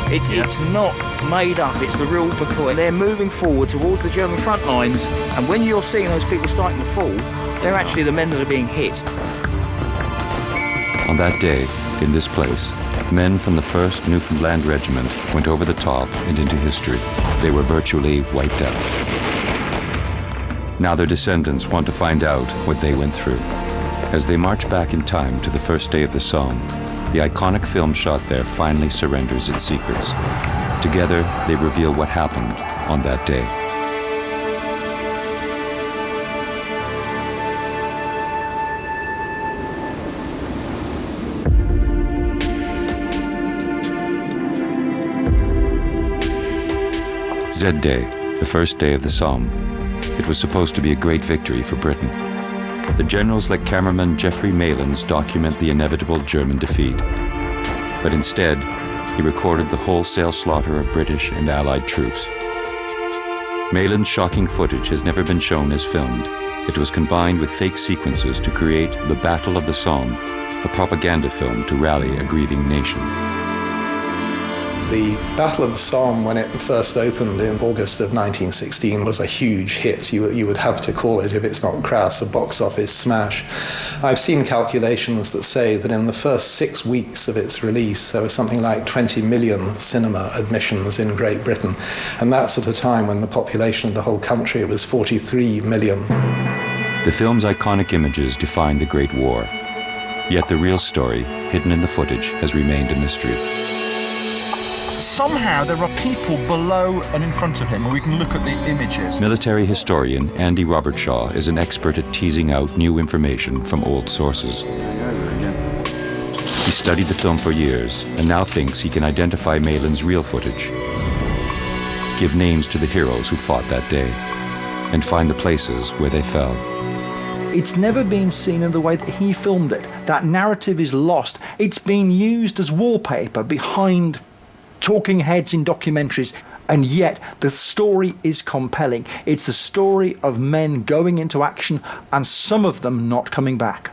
It's not made up, it's the real because they're moving forward towards the German front lines, and when you're seeing those people starting to fall, they're actually the men that are being hit. On that day, in this place, men from the 1st Newfoundland Regiment went over the top and into history. They were virtually wiped out. Now their descendants want to find out what they went through. As they march back in time to the first day of the Somme, the iconic film shot there finally surrenders its secrets. Together, they reveal what happened on that day. Z-Day, the first day of the Somme. It was supposed to be a great victory for Britain. The generals like cameraman Geoffrey Malins document the inevitable German defeat. But instead, he recorded the wholesale slaughter of British and Allied troops. Malins' shocking footage has never been shown as filmed. It was combined with fake sequences to create The Battle of the Somme, a propaganda film to rally a grieving nation. The Battle of the Somme, when it first opened in August of 1916, was a huge hit. You would have to call it, if it's not crass, a box office smash. I've seen calculations that say that in the first 6 weeks of its release, there was something like 20 million cinema admissions in Great Britain. And that's at a time when the population of the whole country was 43 million. The film's iconic images defined the Great War. Yet the real story, hidden in the footage, has remained a mystery. Somehow there are people below and in front of him, and we can look at the images. Military historian Andy Robertshaw is an expert at teasing out new information from old sources. He studied the film for years and now thinks he can identify Malins' real footage, give names to the heroes who fought that day, and find the places where they fell. It's never been seen in the way that he filmed it. That narrative is lost. It's been used as wallpaper behind talking heads in documentaries, and yet the story is compelling. It's the story of men going into action and some of them not coming back.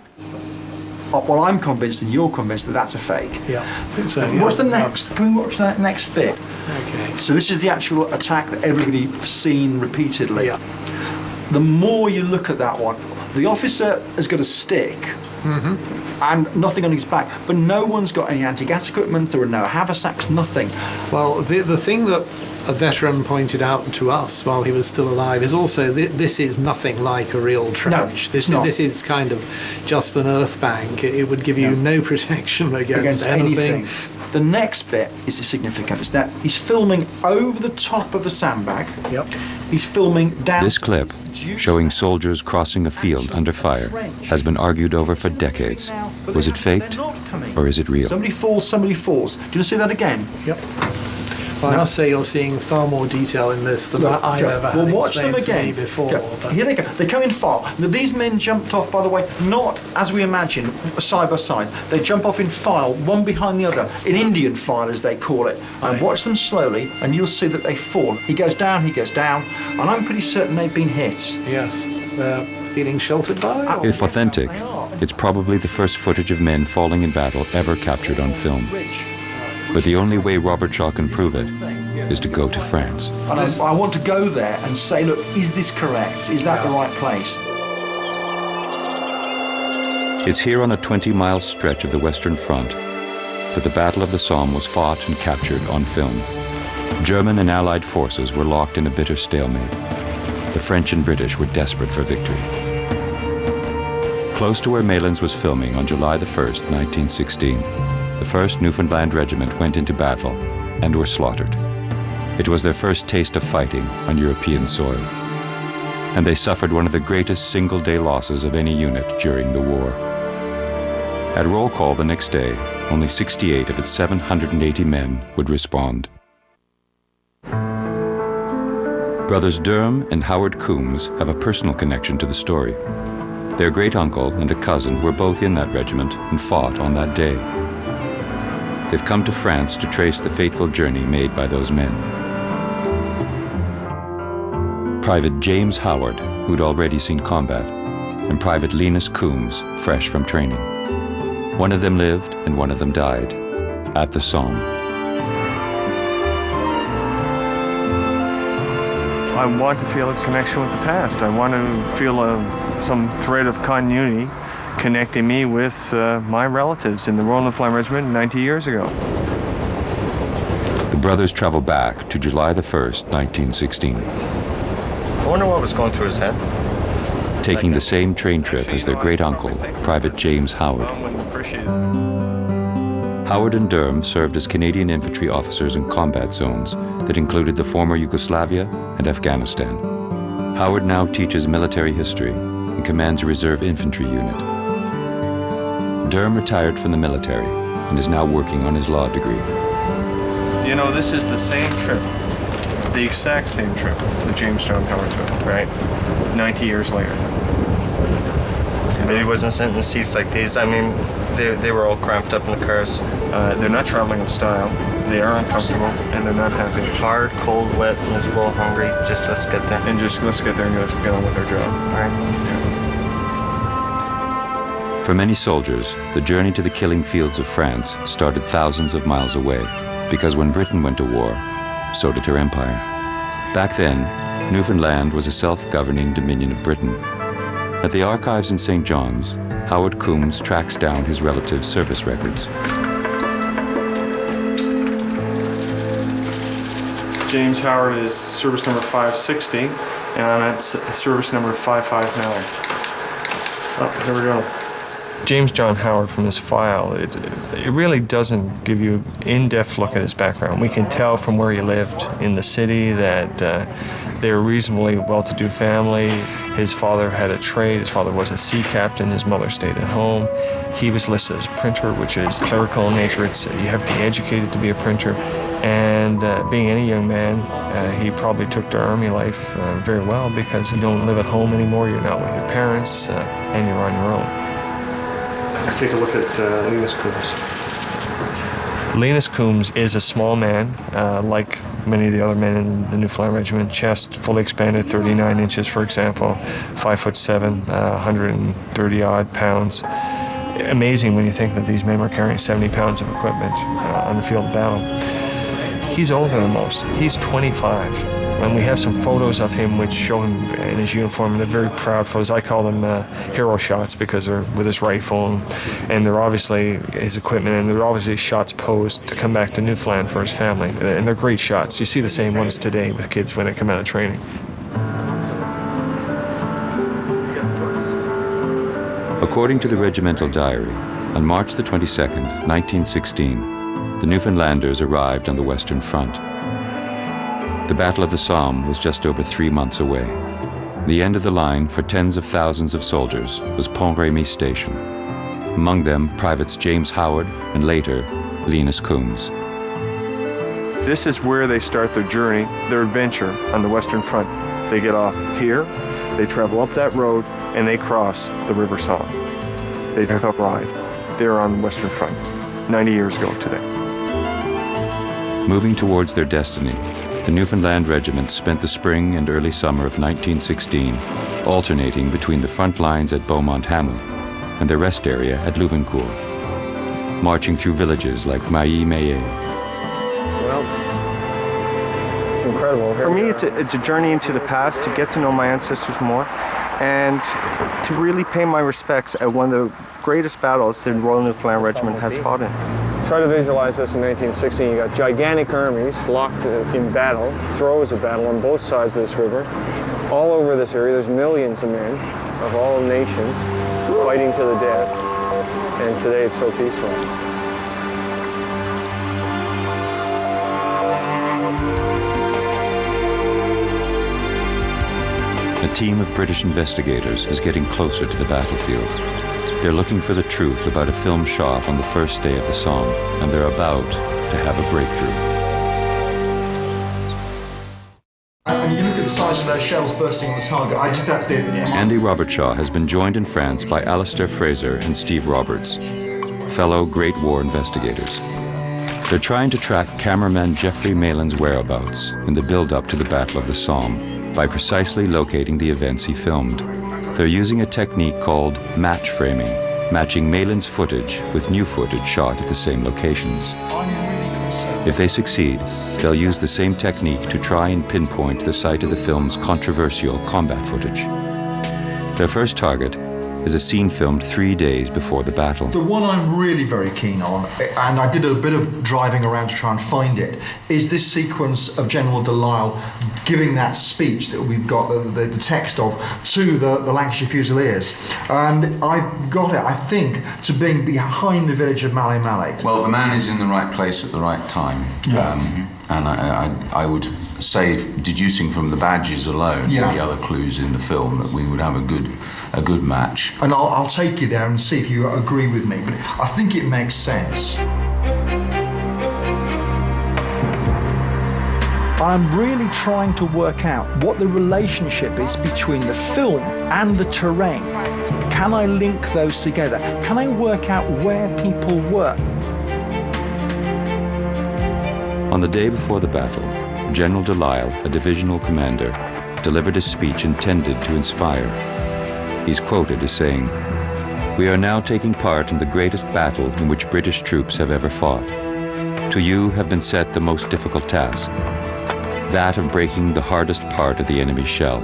Well, I'm convinced and you're convinced that that's a fake. Yeah, I think so. What's the next? Can we watch that next bit? Okay. So this is the actual attack that everybody's seen repeatedly. Yeah. The more you look at that one, the officer has got a stick. Mm-hmm. And nothing on his back, but no one's got any anti-gas equipment. There are no haversacks, nothing. Well, the thing that a veteran pointed out to us while he was still alive is also this is nothing like a real trench. No, this is kind of just an earth bank. It would give you no protection against anything. The next bit is significant. It's that he's filming over the top of a sandbag. Yep. He's filming down. This clip, showing soldiers crossing a field under fire, has been argued over for decades. Was it faked, or is it real? Somebody falls, somebody falls. Do you want to see that again? Yep. Well, I must say you're seeing far more detail in this than I've ever had watch them explained again. to me before. Here they go. They come in file. Now, these men jumped off, by the way, not as we imagine, side by side. They jump off in file, one behind the other, in Indian file, as they call it. And watch them slowly, and you'll see that they fall. He goes down, and I'm pretty certain they've been hit. Yes. They're feeling sheltered by? If authentic, it's probably the first footage of men falling in battle ever captured on film. But the only way Robertshaw can prove it is to go to France. And I want to go there and say, look, is this correct? Is that the right place? It's here on a 20-mile stretch of the Western Front that the Battle of the Somme was fought and captured on film. German and Allied forces were locked in a bitter stalemate. The French and British were desperate for victory. Close to where Malins was filming on July the 1st, 1916, the 1st Newfoundland Regiment went into battle and were slaughtered. It was their first taste of fighting on European soil. And they suffered one of the greatest single-day losses of any unit during the war. At roll call the next day, only 68 of its 780 men would respond. Brothers Durham and Howard Coombs have a personal connection to the story. Their great-uncle and a cousin were both in that regiment and fought on that day. They've come to France to trace the fateful journey made by those men. Private James Howard, who'd already seen combat, and Private Linus Coombs, fresh from training. One of them lived and one of them died at the Somme. I want to feel a connection with the past. I want to feel some thread of continuity connecting me with my relatives in the Royal Newfoundland Regiment 90 years ago. The brothers travel back to July the 1st, 1916. I wonder what was going through his head. Taking the same train trip as their great-uncle, Private James Howard. Howard and Durham served as Canadian infantry officers in combat zones that included the former Yugoslavia and Afghanistan. Howard now teaches military history and commands a reserve infantry unit. Durham retired from the military and is now working on his law degree. You know, this is the same trip, the exact same trip that James John Howard took, right? 90 years later. But he wasn't sitting in seats like these. I mean, they were all cramped up in the cars. They're not traveling in style. They are uncomfortable, and they're not happy. Hard, cold, wet, miserable, hungry. Just let's get there. And just let's get there and get on with our job. All right. Yeah. For many soldiers, the journey to the killing fields of France started thousands of miles away, because when Britain went to war, so did her empire. Back then, Newfoundland was a self-governing dominion of Britain. At the archives in St. John's, Howard Coombs tracks down his relatives' service records. James Howard is service number 560, and I'm at service number 559. Oh, here we go. James John Howard, from his file, it really doesn't give you an in-depth look at his background. We can tell from where he lived in the city that they were a reasonably well-to-do family. His father had a trade. His father was a sea captain. His mother stayed at home. He was listed as a printer, which is clerical in nature. You have to be educated to be a printer. And being any young man, he probably took to army life very well, because you don't live at home anymore. You're not with your parents, and you're on your own. Let's take a look at Linus Coombs. Linus Coombs is a small man, like many of the other men in the Newfoundland Regiment. Chest fully expanded, 39 inches, for example, 5'7", 130 odd pounds. Amazing when you think that these men were carrying 70 pounds of equipment on the field of battle. He's older than most. He's 25. And we have some photos of him which show him in his uniform, and they're very proud photos. I call them hero shots, because they're with his rifle, and they're obviously his equipment, and they're obviously shots posed to come back to Newfoundland for his family. And they're great shots. You see the same ones today with kids when they come out of training. According to the regimental diary, on March the 22nd, 1916, the Newfoundlanders arrived on the Western Front. The Battle of the Somme was just over 3 months away. The end of the line for tens of thousands of soldiers was Pont-Rémy Station. Among them, Privates James Howard and later, Linus Coombs. This is where they start their journey, their adventure on the Western Front. They get off here, they travel up that road, and they cross the River Somme. They pick up ride. They're on the Western Front, 90 years ago today. Moving towards their destiny, the Newfoundland Regiment spent the spring and early summer of 1916 alternating between the front lines at Beaumont Hamel and their rest area at Louvencourt, marching through villages like Mailly-Meillet. Well, it's incredible. For me, it's a journey into the past, to get to know my ancestors more, and to really pay my respects at one of the greatest battles the Royal Newfoundland Regiment has fought in. Try to visualize this in 1916. You got gigantic armies locked in battle, throes of battle on both sides of this river. All over this area, there's millions of men of all nations fighting to the death. And today it's so peaceful. A team of British investigators is getting closer to the battlefield. They're looking for the truth about a film shot on the first day of the Somme, and they're about to have a breakthrough. And you look at the size of those shells bursting on the target, that's it. Andy Robertshaw has been joined in France by Alistair Fraser and Steve Roberts, fellow Great War investigators. They're trying to track cameraman Geoffrey Malins' whereabouts in the build-up to the Battle of the Somme by precisely locating the events he filmed. They're using a technique called match framing, matching Malins' footage with new footage shot at the same locations. I'm really concerned If they succeed, they'll use the same technique to try and pinpoint the site of the film's controversial combat footage. Their first target is a scene filmed 3 days before the battle. The one I'm really very keen on, and I did a bit of driving around to try and find it, is this sequence of General Delisle giving that speech that we've got the text of to the Lancashire Fusiliers. And I've got it, I think, to being behind the village of Malins. Well, the man is in the right place at the right time. Yeah. And I would say, deducing from the badges alone, Yeah. and the other clues in the film, that we would have a good match. And I'll take you there and see if you agree with me, but I think it makes sense. I'm really trying to work out what the relationship is between the film and the terrain. Can I link those together? Can I work out where people were? On the day before the battle, General Delisle, a divisional commander, delivered a speech intended to inspire. He's quoted as saying, "We are now taking part in the greatest battle in which British troops have ever fought. To you have been set the most difficult task, that of breaking the hardest part of the enemy's shell.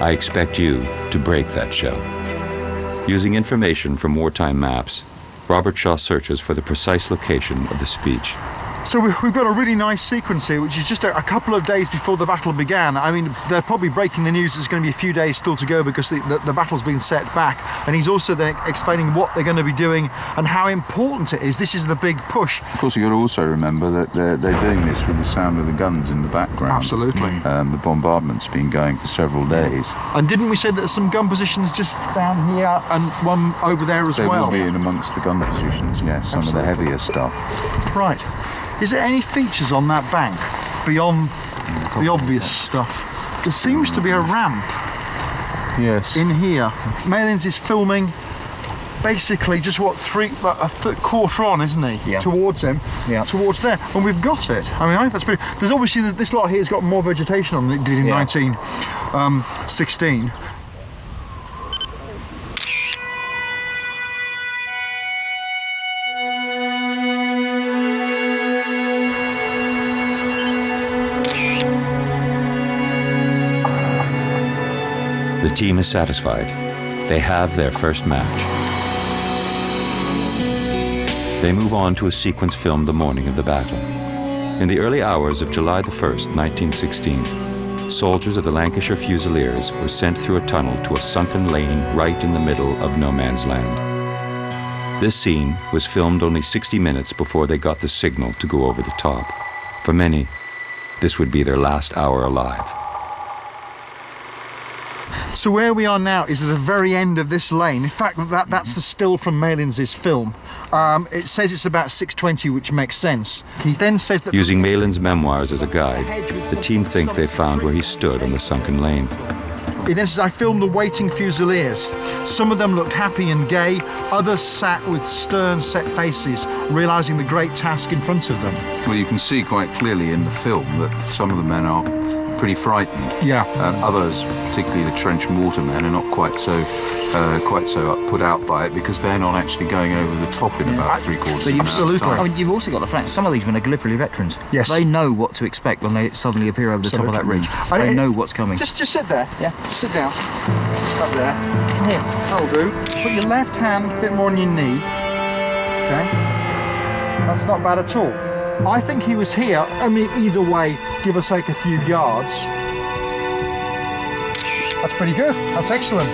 I expect you to break that shell." Using information from wartime maps, Robert Shaw searches for the precise location of the speech. So we've got a really nice sequence here, which is just a couple of days before the battle began. I mean, they're probably breaking the news there's going to be a few days still to go because the battle's been set back. And he's also then explaining what they're going to be doing and how important it is. This is the big push. Of course, you've got to also remember that they're doing this with the sound of the guns in the background. Absolutely. The bombardment's been going for several days. And didn't we say that there's some gun positions just down here and one over there as They well? will be in amongst the gun positions, yes, some Absolutely. of the heavier stuff. Right. Is there any features on that bank beyond the obvious stuff? There seems to be a ramp Yes. in here. Malins is filming basically just quarter on, isn't he? Yeah. Towards him. Yeah. Towards there. And we've got it. I mean, I think that's pretty. There's obviously this lot here has got more vegetation on than it did in Yeah. 1916. The team is satisfied. They have their first match. They move on to a sequence filmed the morning of the battle. In the early hours of July the 1st, 1916, soldiers of the Lancashire Fusiliers were sent through a tunnel to a sunken lane right in the middle of no man's land. This scene was filmed only 60 minutes before they got the signal to go over the top. For many, this would be their last hour alive. So where we are now is at the very end of this lane. In fact, that's the still from Malins' film. It says it's about 6:20, which makes sense. He then says that... Using Malins' memoirs as a guide, the team think they found where he stood on the sunken lane. He then says, I filmed the waiting Fusiliers. Some of them looked happy and gay, others sat with stern, set faces, realising the great task in front of them. Well, you can see quite clearly in the film that some of the men are pretty frightened. Yeah. Others, particularly the trench mortar men, are not quite so put out by it because they're not actually going over the top in about three-quarters of an hour's Absolutely. time. I mean, you've also got the fact some of these men are Gallipoli veterans. Yes. They know what to expect when they suddenly appear over the top of that ridge. And They know what's coming. Just sit there. Yeah. Just sit down. Just up there. Here. That'll do. Put your left hand a bit more on your knee. Okay. That's not bad at all. I think he was here. I mean, either way, give or take a few yards. That's pretty good. That's excellent.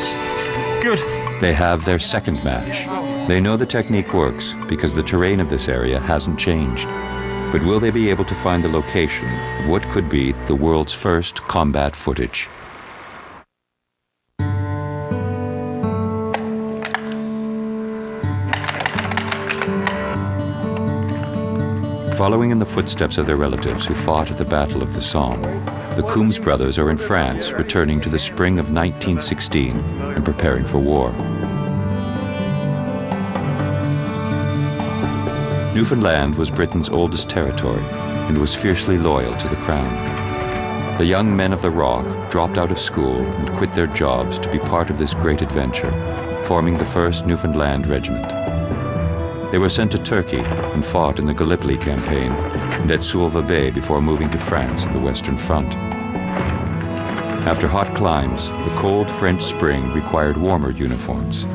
Good. They have their second match. They know the technique works because the terrain of this area hasn't changed. But will they be able to find the location of what could be the world's first combat footage? Following in the footsteps of their relatives who fought at the Battle of the Somme, the Coons brothers are in France, returning to the spring of 1916 and preparing for war. Newfoundland was Britain's oldest territory and was fiercely loyal to the Crown. The young men of the Rock dropped out of school and quit their jobs to be part of this great adventure, forming the 1st Newfoundland Regiment. They were sent to Turkey and fought in the Gallipoli campaign and at Suva Bay before moving to France at the Western Front. After hot climbs, the cold French spring required warmer uniforms.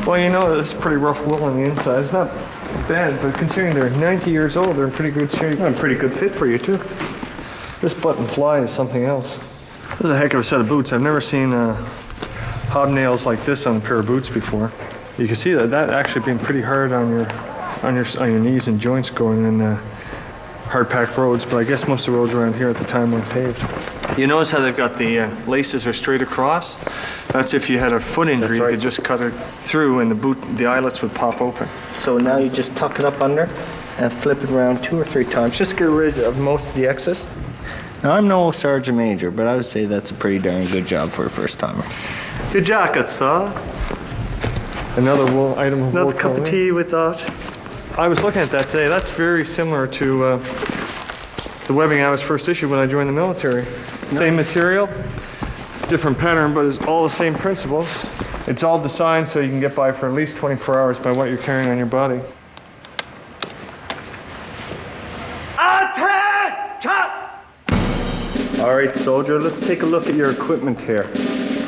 Well, you know, it's pretty rough wool on the inside. It's not bad, but considering they're 90 years old, they're in pretty good shape. And pretty good fit for you, too. This button fly is something else. This is a heck of a set of boots. I've never seen hobnails like this on a pair of boots before. You can see that actually being pretty hard on your knees and joints going in hard-packed roads, but I guess most of the roads around here at the time weren't paved. You notice how they've got the laces are straight across? That's if you had a foot injury, you could just cut it through and the eyelets would pop open. So now you just tuck it up under and flip it around 2 or 3 times. Just get rid of most of the excess. Now, I'm no sergeant major, but I would say that's a pretty darn good job for a first-timer. Good jacket, sir. Another wool item of wool Another cup of tea with that. I was looking at that today. That's very similar to the webbing I was first issued when I joined the military. No. Same material, different pattern, but it's all the same principles. It's all designed so you can get by for at least 24 hours by what you're carrying on your body. All right, soldier, let's take a look at your equipment here.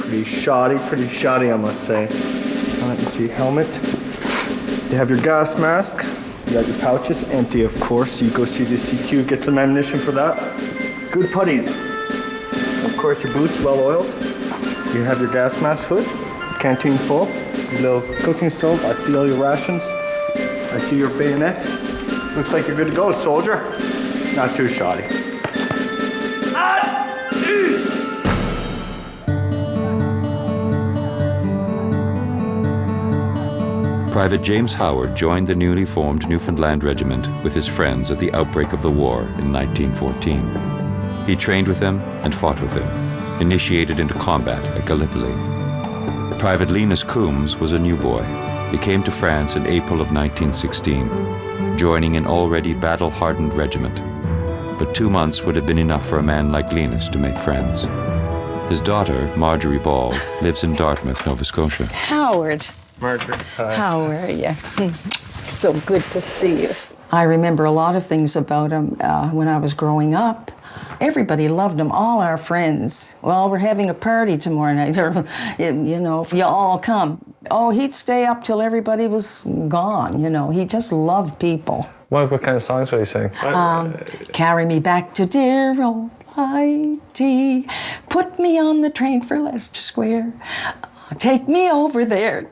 Pretty shoddy, I must say. Let me see, helmet. You have your gas mask. You got your pouches, empty of course. You go see the CQ, get some ammunition for that. Good putties. Of course, your boots well oiled. You have your gas mask hood, canteen full, your little cooking stove. I feel your rations. I see your bayonet. Looks like you're good to go, soldier. Not too shoddy. Private James Howard joined the newly formed Newfoundland Regiment with his friends at the outbreak of the war in 1914. He trained with them and fought with them, initiated into combat at Gallipoli. Private Linus Coombs was a new boy. He came to France in April of 1916, joining an already battle-hardened regiment. But 2 months would have been enough for a man like Linus to make friends. His daughter, Marjorie Ball, lives in Dartmouth, Nova Scotia. Howard. Marjorie, hi. How are you? So good to see you. I remember a lot of things about him when I was growing up. Everybody loved him, all our friends. Well, we're having a party tomorrow night, or, you know, if you all come. Oh, he'd stay up till everybody was gone, you know. He just loved people. What kind of songs would he sing? Carry me back to dear old Haiti. Put me on the train for Leicester Square. Take me over there.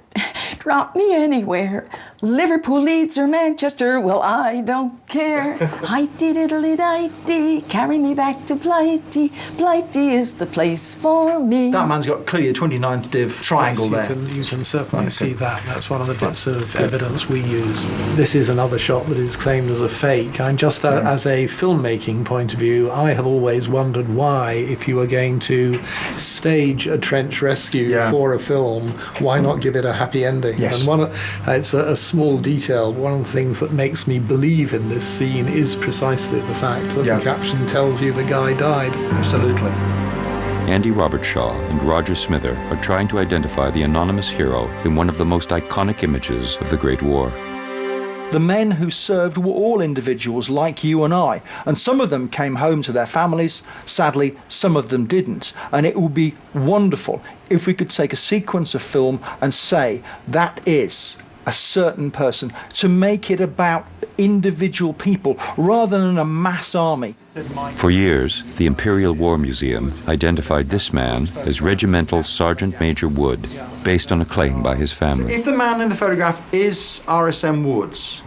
Drop me anywhere. Liverpool, Leeds, or Manchester, well, I don't care. Hi-dee-diddly-di-dee, carry me back to Blighty. Blighty is the place for me. That man's got clearly a 29th div triangle yes, there. You can certainly see that. That's one of the bits of evidence we use. This is another shot that is claimed as a fake. And just as a filmmaking point of view, I have always wondered why, if you were going to stage a trench rescue for a film, why not give it a happy ending? Yes. And it's a small detail. One of the things that makes me believe in this scene is precisely the fact that the caption tells you the guy died. Absolutely. Andy Robertshaw and Roger Smither are trying to identify the anonymous hero in one of the most iconic images of the Great War. The men who served were all individuals like you and I, and some of them came home to their families. Sadly, some of them didn't. And it would be wonderful if we could take a sequence of film and say that is a certain person, to make it about individual people rather than a mass army. For years, the Imperial War Museum identified this man as Regimental Sergeant Major Wood, based on a claim by his family. If the man in the photograph is RSM Woods,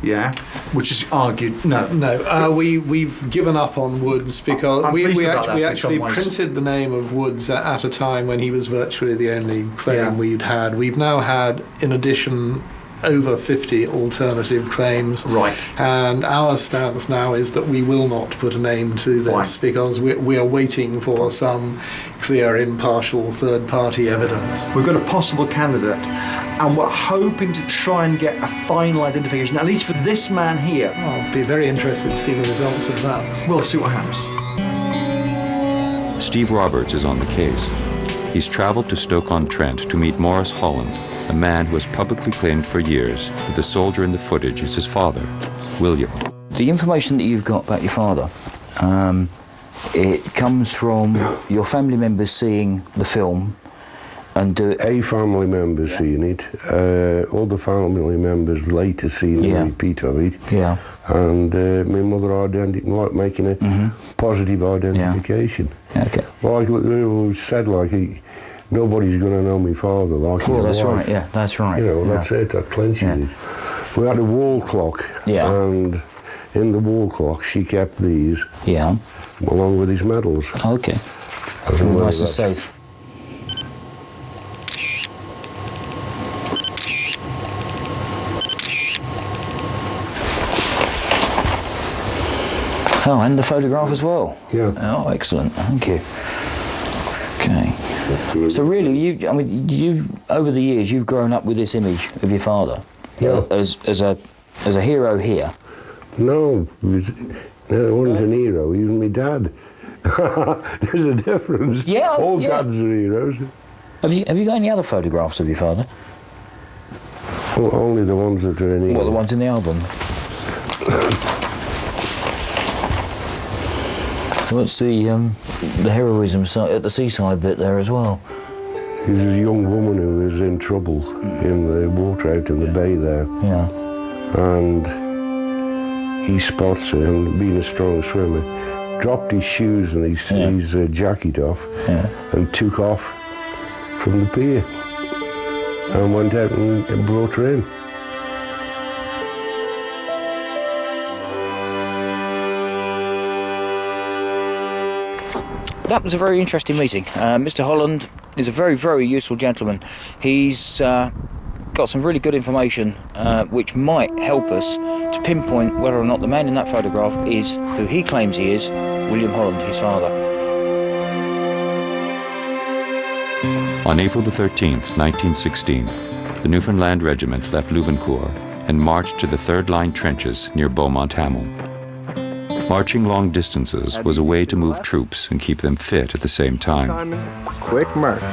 which is argued, no. We've given up on Woods because we actually printed the name of Woods at a time when he was virtually the only claim we'd had. We've now had, in addition, over 50 alternative claims. Right. And our stance now is that we will not put a name to this because we are waiting for some clear, impartial third-party evidence. We've got a possible candidate, and we're hoping to try and get a final identification, at least for this man here. I'll be very interested to see the results of that. We'll see what happens. Steve Roberts is on the case. He's travelled to Stoke-on-Trent to meet Maurice Holland, a man who has publicly claimed for years that the soldier in the footage is his father, William. The information that you've got about your father, it comes from your family members seeing the film and a family member seeing it, other family members later seeing a repeat of it. Yeah. And my mother making a positive identification. Yeah. Okay. Like we said, like nobody's going to know my father. Like well, that's right. Yeah, that's right. You know, that's it. That clinches it. We had a wall clock. Yeah. And in the wall clock, she kept these. Yeah. Along with his medals. Okay. Nice and safe. Oh, and the photograph as well. Yeah. Oh, excellent. Thank you. Okay. So really, you've over the years you've grown up with this image of your father. Yeah. As a hero here. No, he wasn't an hero. He was my dad. There's a difference. Yeah. All dads are heroes. Have you got any other photographs of your father? Well, only the ones that are in here. What, the ones in the album? What's the heroism at the seaside bit there as well? There's a young woman who was in trouble in the water out in the bay there. Yeah. And he spots her, and being a strong swimmer, dropped his shoes and his jacket off and took off from the pier and went out and brought her in. That was a very interesting meeting. Mr. Holland is a very, very useful gentleman. He's got some really good information which might help us to pinpoint whether or not the man in that photograph is who he claims he is, William Holland, his father. On April the 13th, 1916, the Newfoundland Regiment left Louvencourt and marched to the third-line trenches near Beaumont Hamel. Marching long distances was a way to move troops and keep them fit at the same time. Quick march.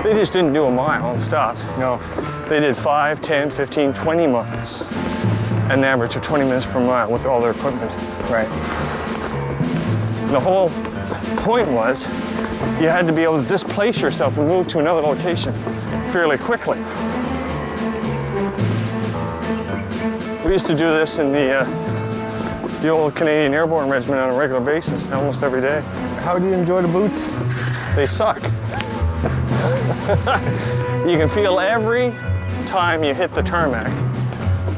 They just didn't do a mile and stop. No, they did 5, 10, 15, 20 miles, an average of 20 minutes per mile with all their equipment. Right. The whole point was you had to be able to displace yourself and move to another location fairly quickly. We used to do this in the old Canadian Airborne Regiment on a regular basis, almost every day. How do you enjoy the boots? They suck. You can feel every time you hit the tarmac,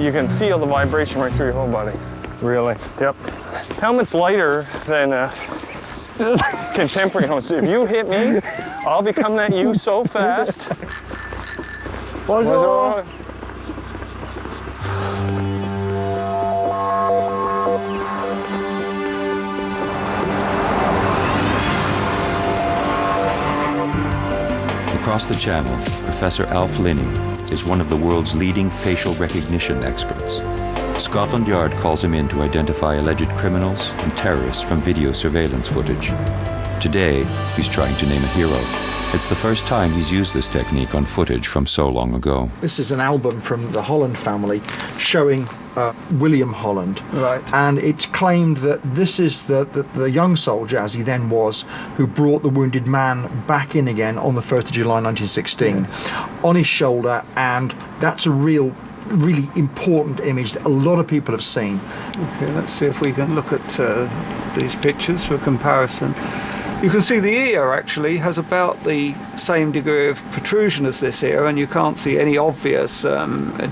you can feel the vibration right through your whole body. Really? Yep. Helmet's lighter than contemporary helmets. If you hit me, I'll be coming at you so fast. Bonjour. Across the channel, Professor Al Fellini is one of the world's leading facial recognition experts. Scotland Yard calls him in to identify alleged criminals and terrorists from video surveillance footage. Today, he's trying to name a hero. It's the first time he's used this technique on footage from so long ago. This is an album from the Holland family showing William Holland. Right. And it's claimed that this is the young soldier, as he then was, who brought the wounded man back in again on the 1st of July 1916 on his shoulder, and that's a really important image that a lot of people have seen. Okay, let's see if we can look at these pictures for comparison. You can see the ear actually has about the same degree of protrusion as this ear, and you can't see any obvious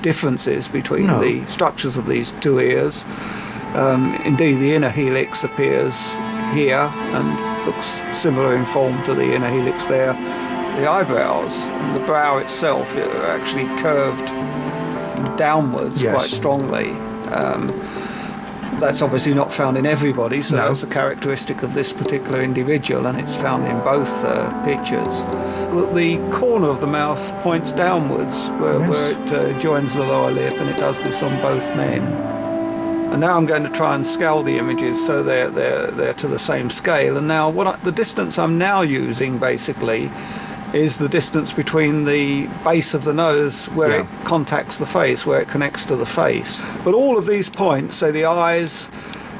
differences between the structures of these two ears. Indeed, the inner helix appears here and looks similar in form to the inner helix there. The eyebrows and the brow itself are actually curved downwards quite strongly. That's obviously not found in everybody, so that's a characteristic of this particular individual, and it's found in both pictures. The corner of the mouth points downwards where it joins the lower lip, and it does this on both men. And now I'm going to try and scale the images so they're to the same scale. And now the distance I'm now using basically is the distance between the base of the nose where it contacts the face, where it connects to the face. But all of these points, so the eyes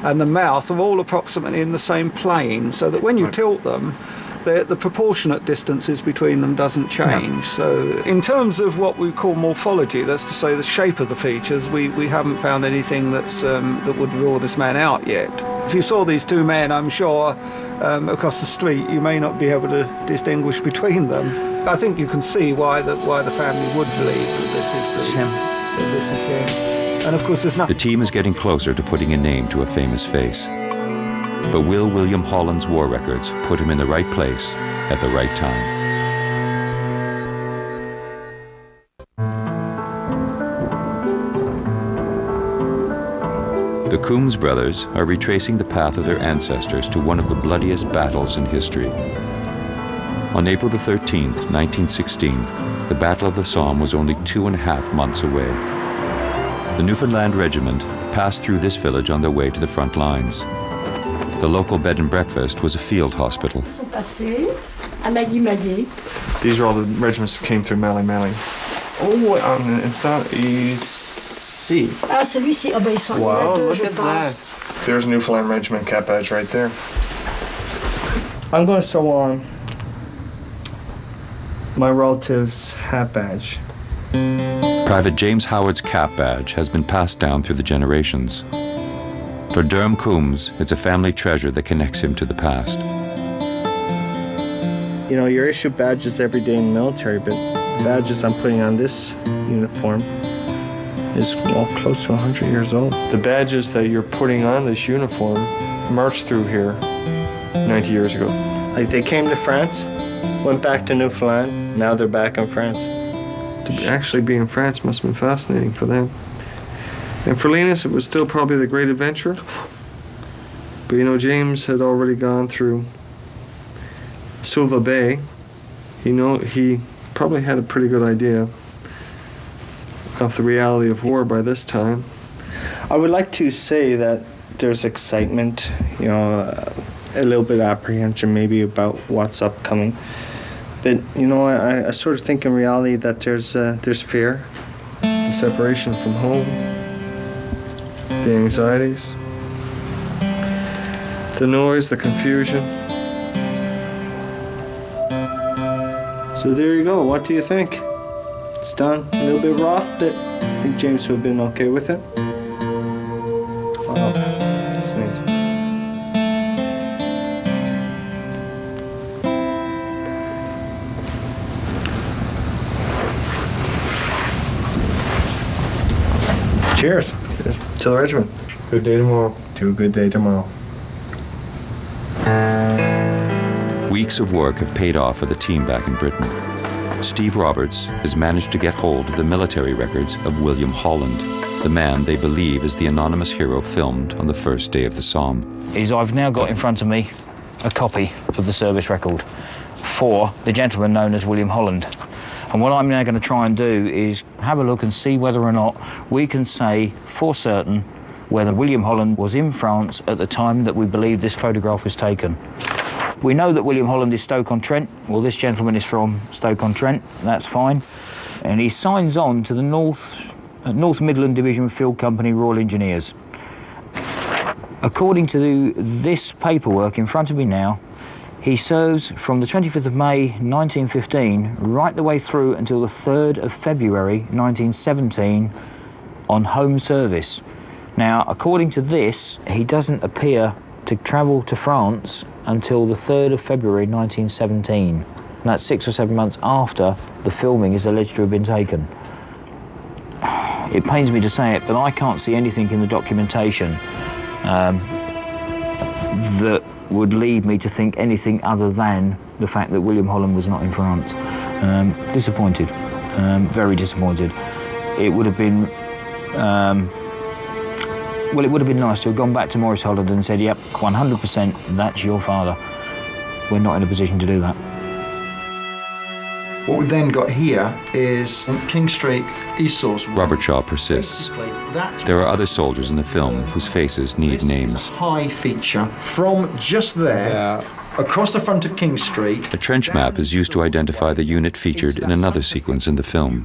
and the mouth, are all approximately in the same plane, so that when you tilt them, the proportionate distances between them doesn't change. So in terms of what we call morphology, that's to say the shape of the features, we haven't found anything that would rule this man out yet. If you saw these two men, I'm sure, across the street, you may not be able to distinguish between them. I think you can see why the family would believe that this is him. And of course there's nothing... The team is getting closer to putting a name to a famous face. But will William Holland's war records put him in the right place at the right time? The Coons brothers are retracing the path of their ancestors to one of the bloodiest battles in history. On April the 13th, 1916, the Battle of the Somme was only 2.5 months away. The Newfoundland Regiment passed through this village on their way to the front lines. The local bed and breakfast was a field hospital. These are all the regiments that came through Malins. Oh, un instant, ici. Ah, celui-ci. Oh, ben, ils sont Wow, deux, look je at pense. that. There's a Newfoundland Regiment cap badge right there. I'm going to show on my relative's hat badge. Private James Howard's cap badge has been passed down through the generations. For Durham Coombs, it's a family treasure that connects him to the past. You know, you're issued badges every day in the military, but badges I'm putting on this uniform is close to 100 years old. The badges that you're putting on this uniform marched through here 90 years ago. Like, they came to France, went back to Newfoundland, now they're back in France. To actually be in France must have been fascinating for them. And for Linus, it was still probably the great adventure. But you know, James had already gone through Suva Bay. He probably had a pretty good idea of the reality of war by this time. I would like to say that there's excitement, you know, a little bit of apprehension maybe about what's upcoming. But, you know, I sort of think in reality that there's fear. The separation from home. The anxieties, the noise, the confusion. So there you go. What do you think? It's done. A little bit rough, but I think James would have been okay with it. Oh, that's neat. Cheers. To the regiment. Good day tomorrow. To a good day tomorrow. Weeks of work have paid off for the team back in Britain. Steve Roberts has managed to get hold of the military records of William Holland, the man they believe is the anonymous hero filmed on the first day of the Somme. I've now got in front of me a copy of the service record for the gentleman known as William Holland. And what I'm now going to try and do is have a look and see whether or not we can say for certain whether William Holland was in France at the time that we believe this photograph was taken. We know that William Holland is Stoke-on-Trent. Well, this gentleman is from Stoke-on-Trent, that's fine. And he signs on to the North Midland Division Field Company Royal Engineers. According to this paperwork in front of me now, he serves from the 25th of May 1915 right the way through until the 3rd of February 1917 on home service. Now, according to this, he doesn't appear to travel to France until the 3rd of February 1917. And that's 6 or 7 months after the filming is alleged to have been taken. It pains me to say it, but I can't see anything in the documentation that would lead me to think anything other than the fact that William Holland was not in France. Disappointed, very disappointed. It would have been, well, it would have been nice to have gone back to Maurice Holland and said, yep, 100%, that's your father. We're not in a position to do that. What we've then got here is King Street, Esource. Robert Shaw persists. There are other soldiers in the film whose faces need names. High feature from just there across the front of King Street. A trench map is used to identify the unit featured in another sequence in the film.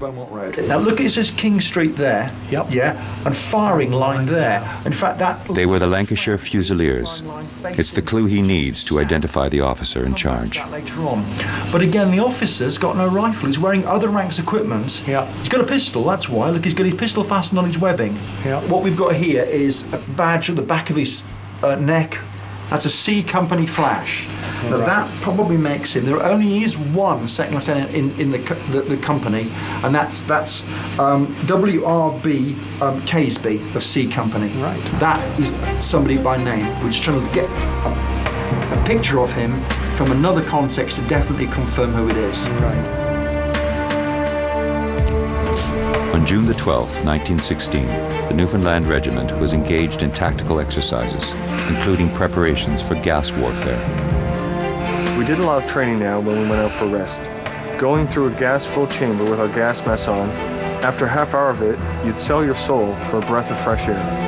Now look, it says King Street there. Yep. Yeah, and firing line there. In fact, that... They were the Lancashire Fusiliers. It's the clue he needs to identify the officer in charge. Later on. But again, the officer's got no rifle. He's wearing other ranks' equipment. Yeah. He's got a pistol, that's why. Look, he's got his pistol fastened on his webbing. Yeah. What we've got here is a badge at the back of his neck. That's a C Company flash. Now that probably makes him. There only is one second lieutenant in the company, and that's W.R.B. Caseby of C Company. Right. That is somebody by name. We're just trying to get a picture of him from another context to definitely confirm who it is. Right. On June the 12th, 1916, the Newfoundland Regiment was engaged in tactical exercises, including preparations for gas warfare. We did a lot of training now when we went out for rest. Going through a gas-filled chamber with our gas mask on, after a half hour of it, you'd sell your soul for a breath of fresh air.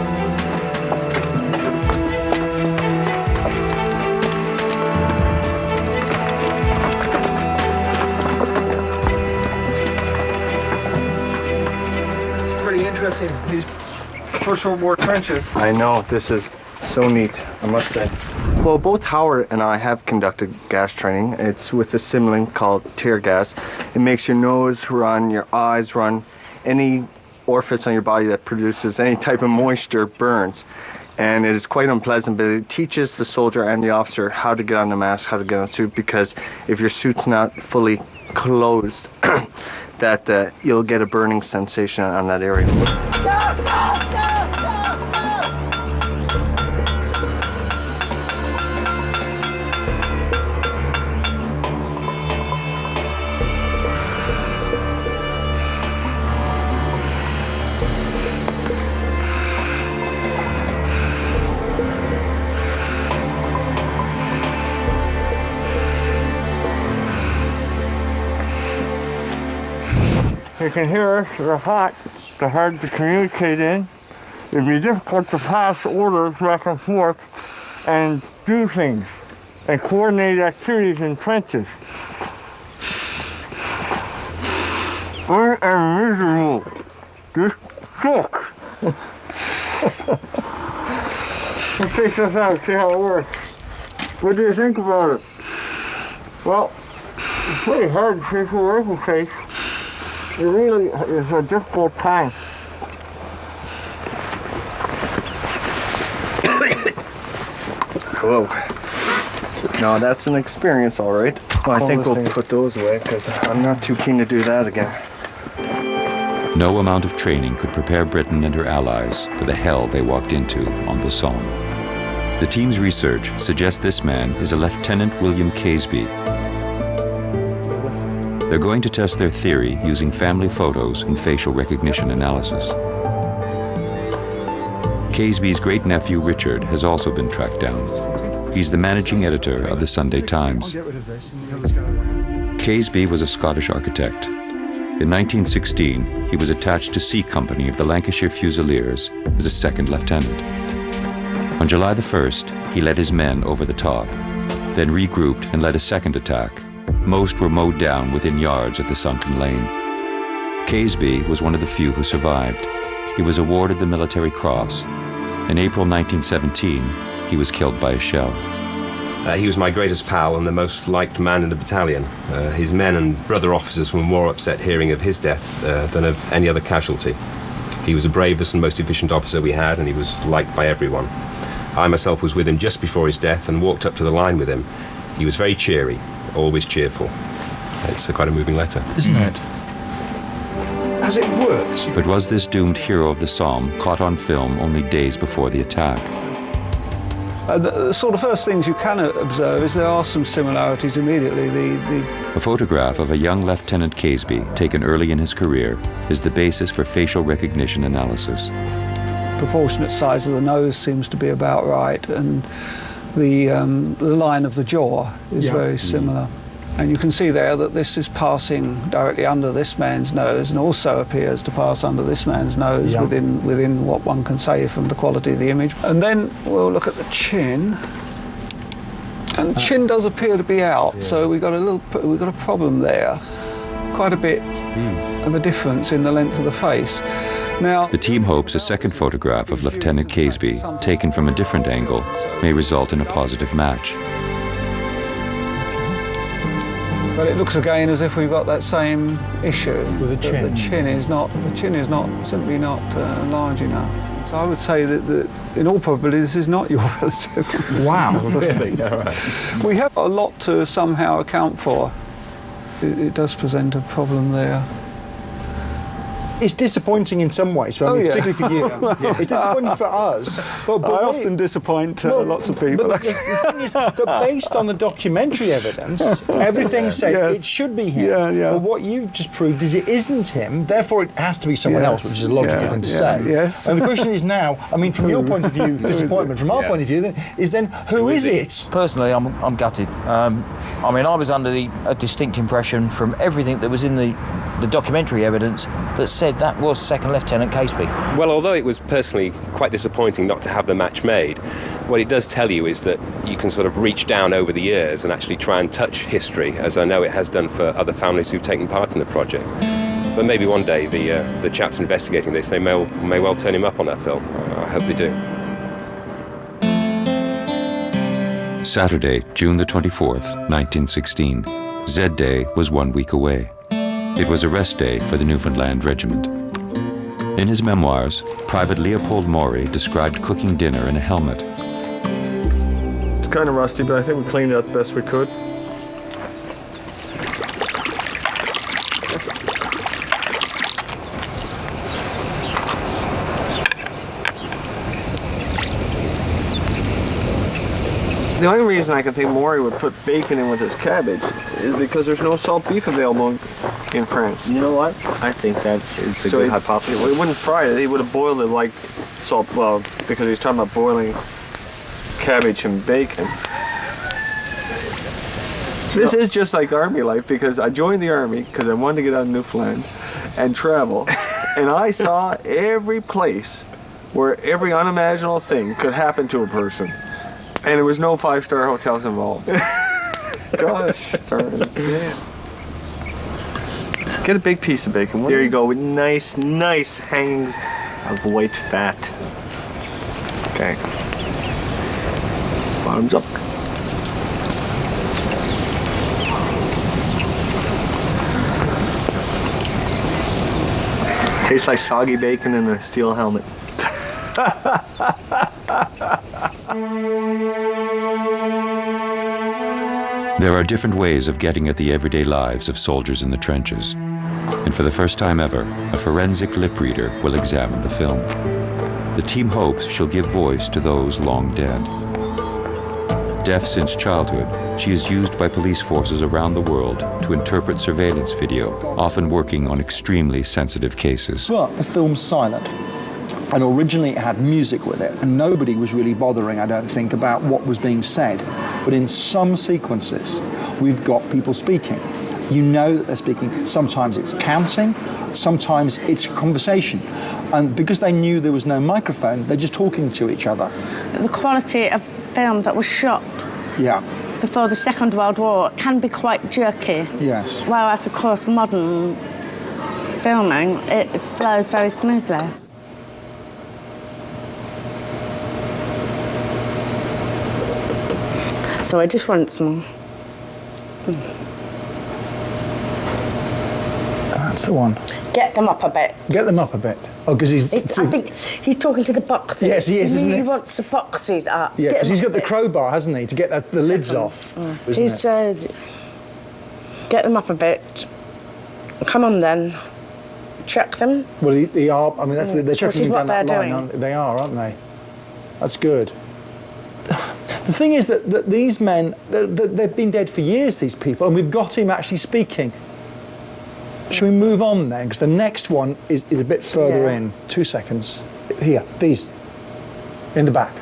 Interesting, these First World War trenches. I know, this is so neat, I must say. Well, both Howard and I have conducted gas training. It's with a simulant called tear gas. It makes your nose run, your eyes run. Any orifice on your body that produces any type of moisture burns. And it is quite unpleasant, but it teaches the soldier and the officer how to get on the mask, how to get on the suit, because if your suit's not fully closed, that you'll get a burning sensation on that area. You can hear us, they're hot, they're hard to communicate in. It'd be difficult to pass orders back and forth and do things and coordinate activities in trenches. I am miserable. This sucks. Let's take this out, see how it works. What do you think about it? Well, it's pretty hard to take a rifle case. It really is a difficult time. Whoa. No, that's an experience, all right. Well, I think we'll put those away because I'm not too keen to do that again. No amount of training could prepare Britain and her allies for the hell they walked into on the Somme. The team's research suggests this man is a Lieutenant William Caseby. They're going to test their theory using family photos and facial recognition analysis. Caseby's great-nephew Richard has also been tracked down. He's the managing editor of the Sunday Times. Caseby was a Scottish architect. In 1916, he was attached to C Company of the Lancashire Fusiliers as a second lieutenant. On July the 1st, he led his men over the top, then regrouped and led a second attack. Most were mowed down within yards of the sunken lane. Caseby was one of the few who survived. He was awarded the Military Cross. In April 1917, he was killed by a shell. He was my greatest pal and the most liked man in the battalion. His men and brother officers were more upset hearing of his death than of any other casualty. He was the bravest and most efficient officer we had, and he was liked by everyone. I myself was with him just before his death and walked up to the line with him. He was very cheery, always cheerful. It's quite a moving letter. Isn't it? Has it worked? But was this doomed hero of the Somme caught on film only days before the attack? The sort of first things you can observe is there are some similarities immediately. A photograph of a young Lieutenant Caseby, taken early in his career, is the basis for facial recognition analysis. Proportionate size of the nose seems to be about right, and the line of the jaw is very similar. And you can see there that this is passing directly under this man's nose and also appears to pass under this man's nose within what one can say from the quality of the image. And then we'll look at the chin. And the chin does appear to be out, so we've got a problem there. Quite a bit of a difference in the length of the face. Now, The team hopes a second photograph of Lieutenant Caseby, taken from a different angle, may result in a positive match. but it looks again as if we've got that same issue with the chin. The chin is not simply not large enough. So I would say that in all probability this is not your relative. Wow. Really? All right. We have a lot to somehow account for. It does present a problem there. It's disappointing in some ways, but particularly for you. It's disappointing for us. But I often disappoint lots of people. But the thing is that based on the documentary evidence, everything said it should be him. But what you've just proved is it isn't him, therefore it has to be someone else, which is a logical thing to say. Yes. And the question is now, I mean, from your point of view, disappointment. From our point of view, then who is it? Personally, I'm gutted. I mean, I was under a distinct impression from everything that was in the documentary evidence that said that was Second Lieutenant Caseby. Well, although it was personally quite disappointing not to have the match made, what it does tell you is that you can sort of reach down over the years and actually try and touch history, as I know it has done for other families who've taken part in the project. But maybe one day the chaps investigating this, they may well turn him up on that film. I hope they do. Saturday, June the 24th, 1916. Z-Day was 1 week away. It was a rest day for the Newfoundland Regiment. In his memoirs, Private Leopold M described cooking dinner in a helmet. It's kind of rusty, but I think we cleaned it up the best we could. The only reason I can think Maury would put bacon in with his cabbage is because there's no salt beef available in France. You know what? I think that it's a good hypothesis. He wouldn't fry it. He would have boiled it like salt. Well, because he's talking about boiling cabbage and bacon. This is just like army life, because I joined the army because I wanted to get out of Newfoundland and travel, and I saw every place where every unimaginable thing could happen to a person. And there was no 5-star hotels involved. Gosh darn it. Yeah. Get a big piece of bacon. There you go, with nice hangings of white fat. Okay. Bottoms up. Tastes like soggy bacon in a steel helmet. There are different ways of getting at the everyday lives of soldiers in the trenches. And for the first time ever, a forensic lip reader will examine the film. The team hopes she'll give voice to those long dead. Deaf since childhood, she is used by police forces around the world to interpret surveillance video, often working on extremely sensitive cases. But the film's silent. And originally it had music with it, and nobody was really bothering, I don't think, about what was being said. But in some sequences, we've got people speaking. You know that they're speaking. Sometimes it's counting, sometimes it's conversation. And because they knew there was no microphone, they're just talking to each other. The quality of film that was shot before the Second World War can be quite jerky. Yes. Whereas, of course, modern filming, it flows very smoothly. So I just want some. That's the one. Get them up a bit. Get them up a bit. Oh, because he's... I think he's talking to the boxes. Yes, he is, isn't He it? wants the boxes up. Yeah, because he's got the crowbar, hasn't he, to get the lids off. He said, get them up a bit. Come on then. Check them. Well, they are. I mean, they're checking him down that line, doing. aren't they? They are, aren't they? That's good. The thing is that these men, they've been dead for years, these people, and we've got him actually speaking. Shall we move on then? Because the next one is a bit further in. 2 seconds. Here, these. In the back.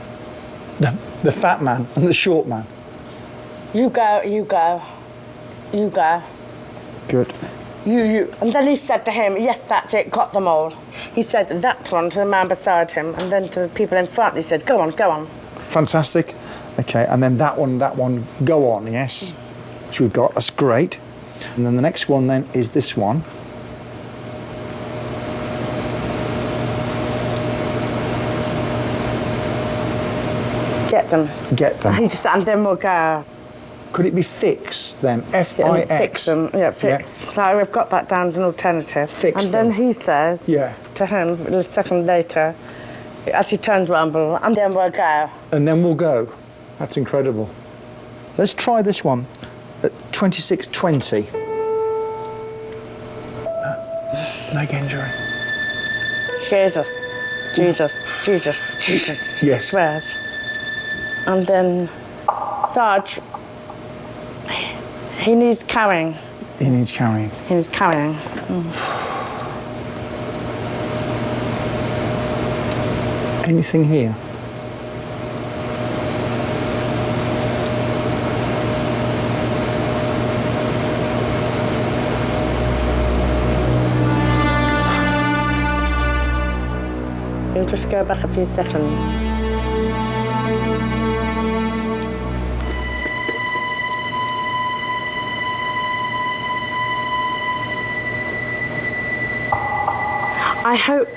The fat man and the short man. You go, you go. You go. Good. You. And then he said to him, yes, that's it, got them all. He said that one to the man beside him, and then to the people in front, he said, go on, go on. Fantastic. Okay, and then that one, go on, yes? Which we've got, that's great. And then the next one then is this one. Get them. Get them. And then we'll go. Could it be fix them? F-I-X? Yeah, fix them, yeah, fix. Yeah. So we've got that down as an alternative. Fix and them. Then he says to him a second later, as he turns around, and then we'll go. And then we'll go. That's incredible. Let's try this one at 26:20. Leg injury. Jesus. Yes. Swears. And then Sarge, he needs carrying. He needs carrying. Anything here? We'll just go back a few seconds. I hope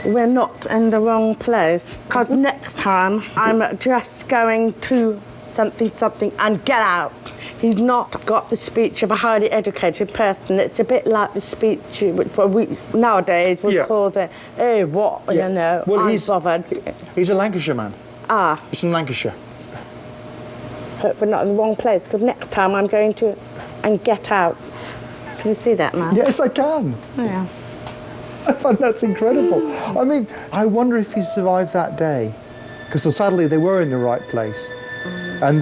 we're not in the wrong place, because next time I'm just going to something and get out. He's not got the speech of a highly educated person. It's a bit like the speech we nowadays would call the, hey, what, you know, well, I'm bothered. He's a Lancashire man. Ah. He's from Lancashire. Hope we're not in the wrong place, because next time I'm going to and get out. Can you see that, man? Yes, I can. Oh, yeah. I find that's incredible. I mean, I wonder if he survived that day, because sadly they were in the right place, and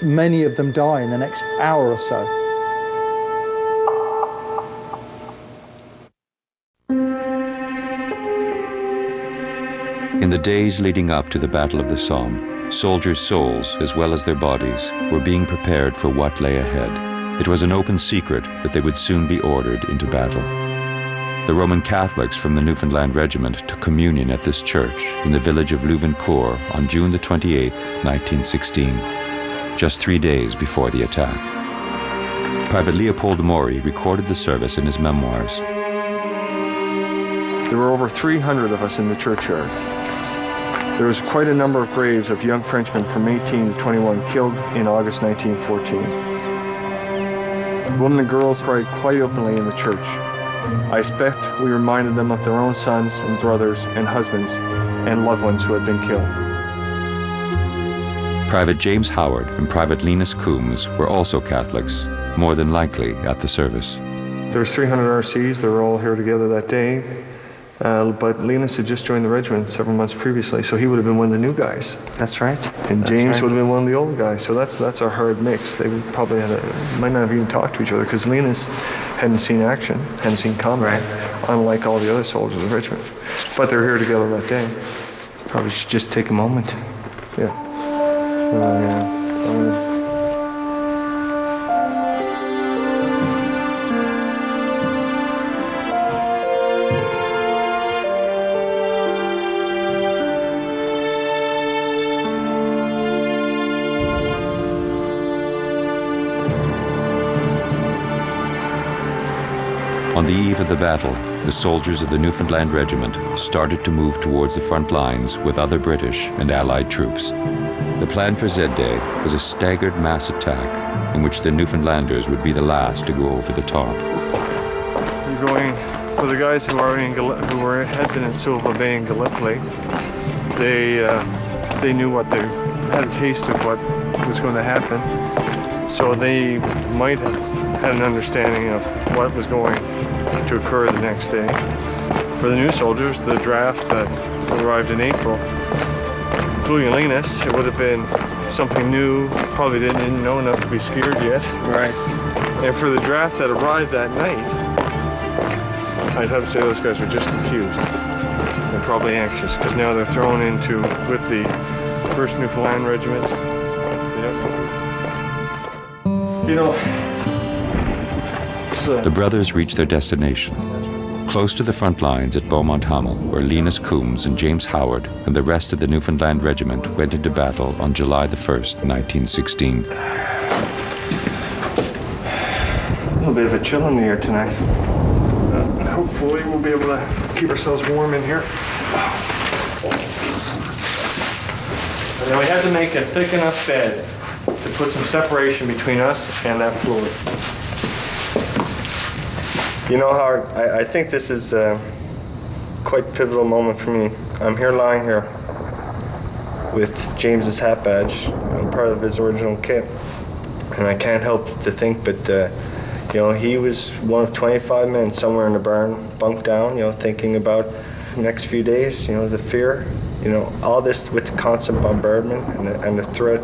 many of them die in the next hour or so. In the days leading up to the Battle of the Somme, soldiers' souls, as well as their bodies, were being prepared for what lay ahead. It was an open secret that they would soon be ordered into battle. The Roman Catholics from the Newfoundland Regiment took communion at this church in the village of Louvencourt on June the 28th, 1916, just 3 days before the attack. Private Leopold M recorded the service in his memoirs. There were over 300 of us in the churchyard. There was quite a number of graves of young Frenchmen from 18 to 21 killed in August 1914. Women and girls cried quite openly in the church. I expect we reminded them of their own sons and brothers and husbands and loved ones who had been killed. Private James Howard and Private Linus Coombs were also Catholics, more than likely at the service. There was 300 RCs, they were all here together that day, but Linus had just joined the regiment several months previously, so he would have been one of the new guys. That's right. And James would have been one of the old guys, so that's our hard mix. They would probably might not have even talked to each other, because Linus hadn't seen action, hadn't seen combat, unlike all the other soldiers of the regiment. But they were here together that day. Probably should just take a moment. Yeah. On the eve of the battle, the soldiers of the Newfoundland Regiment started to move towards the front lines with other British and Allied troops. The plan for Z-Day was a staggered mass attack in which the Newfoundlanders would be the last to go over the top. You're going for the guys who had been in Silva Bay and Gallipoli. They knew what they had a taste of what was going to happen, so they might have had an understanding of what was going to occur the next day. For the new soldiers, the draft that arrived in April, including Linus, it would have been something new, probably didn't know enough to be scared yet. Right. And for the draft that arrived that night, I'd have to say those guys were just confused. They're probably anxious, because now they're thrown into, with the 1st Newfoundland Regiment. The brothers reached their destination, Close to the front lines at Beaumont Hamel, where Linus Coombs and James Howard and the rest of the Newfoundland Regiment went into battle on July the 1st, 1916. A little bit of a chill in the air tonight. Hopefully we'll be able to keep ourselves warm in here. And then we had to make a thick enough bed to put some separation between us and that fluid. You know, Howard, I think this is a quite pivotal moment for me. I'm here lying here with James's hat badge. I'm part of his original kit. And I can't help to think, but, you know, he was one of 25 men somewhere in the barn, bunked down, you know, thinking about the next few days, you know, the fear, you know, all this with the constant bombardment and the threat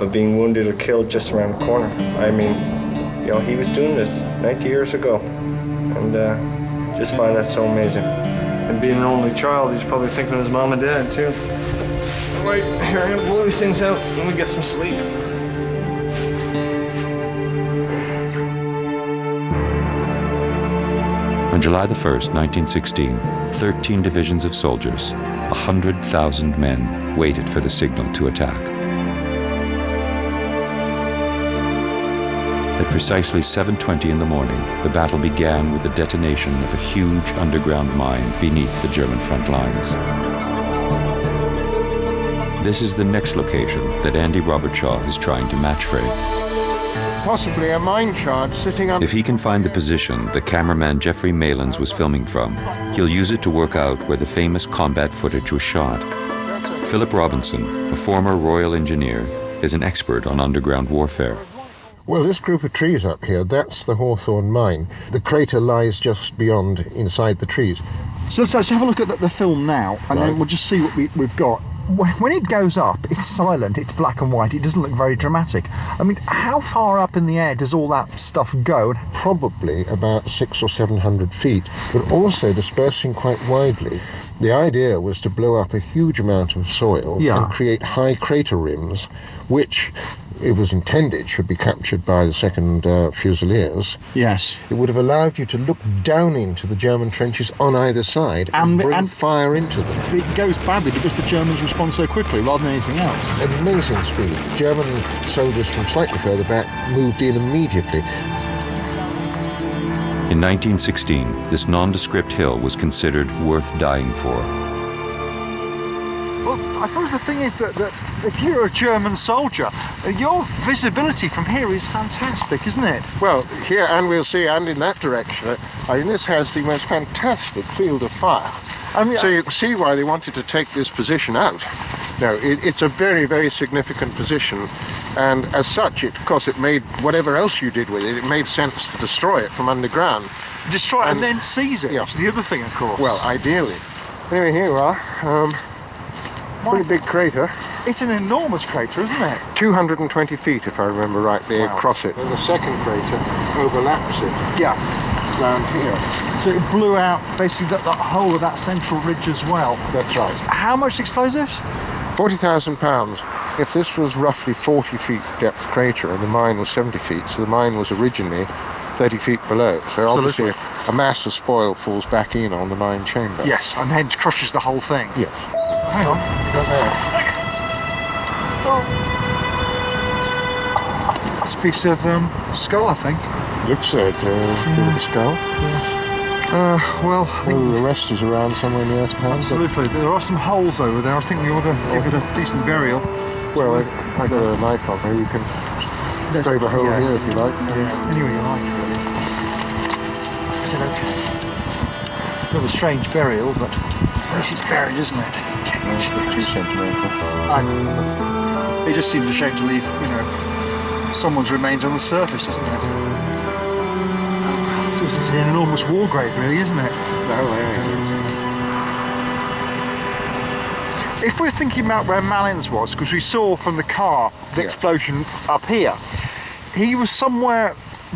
of being wounded or killed just around the corner. I mean, you know, he was doing this 90 years ago. And just find that so amazing. And being an only child, he's probably thinking of his mom and dad, too. All right, here, I'm gonna blow these things out and we get some sleep. On July the 1st, 1916, 13 divisions of soldiers, 100,000 men, waited for the signal to attack. At precisely 7:20 in the morning, the battle began with the detonation of a huge underground mine beneath the German front lines. This is the next location that Andy Robertshaw is trying to match frame. Possibly a mine charge sitting on... If he can find the position the cameraman Jeffrey Malins was filming from, he'll use it to work out where the famous combat footage was shot. Philip Robinson, a former Royal Engineer, is an expert on underground warfare. Well, this group of trees up here, that's the Hawthorne mine. The crater lies just beyond, inside the trees. So let's have a look at the film now, and then we'll just see what we've got. When it goes up, it's silent, it's black and white, it doesn't look very dramatic. I mean, how far up in the air does all that stuff go? Probably about 600 or 700 feet, but also dispersing quite widely. The idea was to blow up a huge amount of soil and create high crater rims, which it was intended should be captured by the second Fusiliers. Yes. It would have allowed you to look down into the German trenches on either side and bring fire into them. It goes badly because the Germans respond so quickly rather than anything else. An amazing speed. German soldiers from slightly further back moved in immediately. In 1916, this nondescript hill was considered worth dying for. Well, I suppose the thing is that if you're a German soldier, your visibility from here is fantastic, isn't it? Well, here, and we'll see, and in that direction, I mean, this has the most fantastic field of fire. I mean, so you can see why they wanted to take this position out. No, it's a very, very significant position, and as such, of course, it made whatever else you did with it, it made sense to destroy it from underground. Destroy it and then seize it, which is the other thing, of course. Well, ideally. Anyway, here we are. Pretty big crater. It's an enormous crater, isn't it? 220 feet, if I remember rightly, across it. And the second crater overlaps it. Yeah. Down here. So it blew out basically that whole of that central ridge as well. That's right. How much explosives? 40,000 pounds. If this was roughly 40 feet depth crater and the mine was 70 feet, so the mine was originally 30 feet below. So obviously a mass of spoil falls back in on the mine chamber. Yes, and then crushes the whole thing. Yes. Hang on. It's a piece of skull, I think. Looks like a bit of a skull. Well, I think the rest is around somewhere near to hand. Absolutely. There are some holes over there. I think we ought to give it a decent burial. Well, I got a knife on here. You can scrape a hole here if you like. Anyway you like. Is it okay? It's not a strange burial, but this is buried, isn't it? Cage. 2 centimetres. It just seems a shame to leave, someone's remains on the surface, isn't it? It's an enormous war grave, really, isn't it? If we're thinking about where Malins was, because we saw from the car the explosion up here, he was somewhere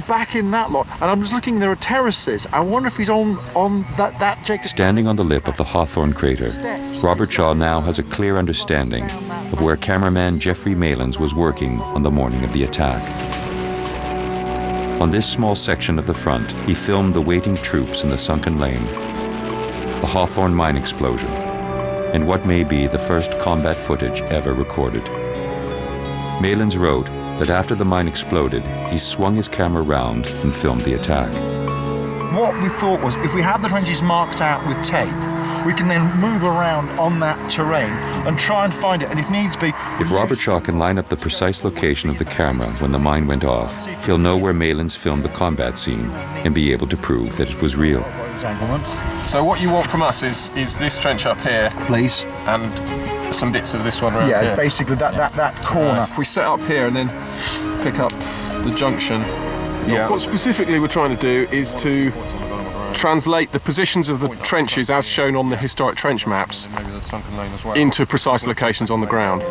back in that lot, and I'm just looking, there are terraces. I wonder if he's on that Jacob... Standing on the lip of the Hawthorne crater, Robertshaw now has a clear understanding of where cameraman Jeffrey Malins was working on the morning of the attack. On this small section of the front, he filmed the waiting troops in the sunken lane, the Hawthorne mine explosion, and what may be the first combat footage ever recorded. Malins wrote that after the mine exploded, he swung his camera round and filmed the attack. What we thought was, if we had the trenches marked out with tape, we can then move around on that terrain and try and find it, and if needs be... If Robert Shaw can line up the precise location of the camera when the mine went off, he'll know where Malins filmed the combat scene and be able to prove that it was real. So what you want from us is this trench up here, please, and some bits of this one around here. Yeah, basically that corner. If we set up here and then pick up the junction, what specifically we're trying to do is to translate the positions of the trenches as shown on the historic trench maps into precise locations on the ground.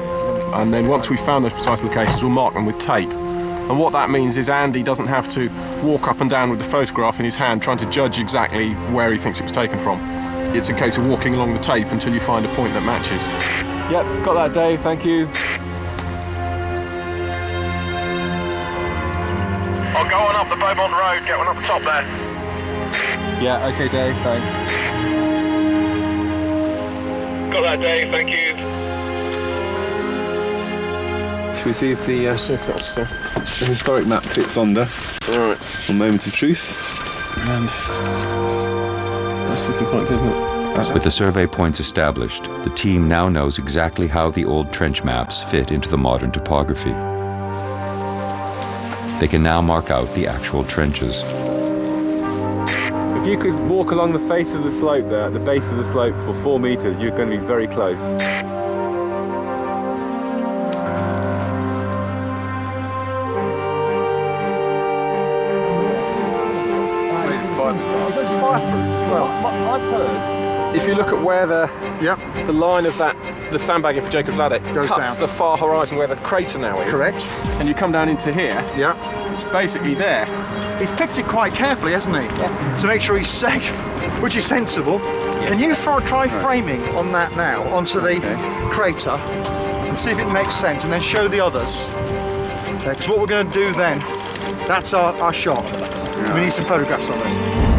And then once we've found those precise locations, we'll mark them with tape. And what that means is Andy doesn't have to walk up and down with the photograph in his hand trying to judge exactly where he thinks it was taken from. It's a case of walking along the tape until you find a point that matches. Yep, got that, Dave, thank you. I'll go on up the Beaumont Road, get one up the top there. Yeah, okay, Dave, thanks. Got that, Dave, thank you. Should we see if the historic map fits on there? Alright. A moment of truth. And that's looking quite good, isn't it? With the survey points established, the team now knows exactly how the old trench maps fit into the modern topography. They can now mark out the actual trenches. If you could walk along the face of the slope there, at the base of the slope for 4 meters, you're going to be very close. Well, I've heard, if you look at where the line of the sandbagging for Jacob's Ladder goes cuts down the far horizon where the crater now is. Correct. And you come down into here. Yeah. It's basically there. He's picked it quite carefully, hasn't he? Yeah. To make sure he's safe, which is sensible. Yeah. Can you try framing on that now, onto the crater, and see if it makes sense, and then show the others? Because what we're going to do then, that's our shot. Yeah. We need some photographs of it.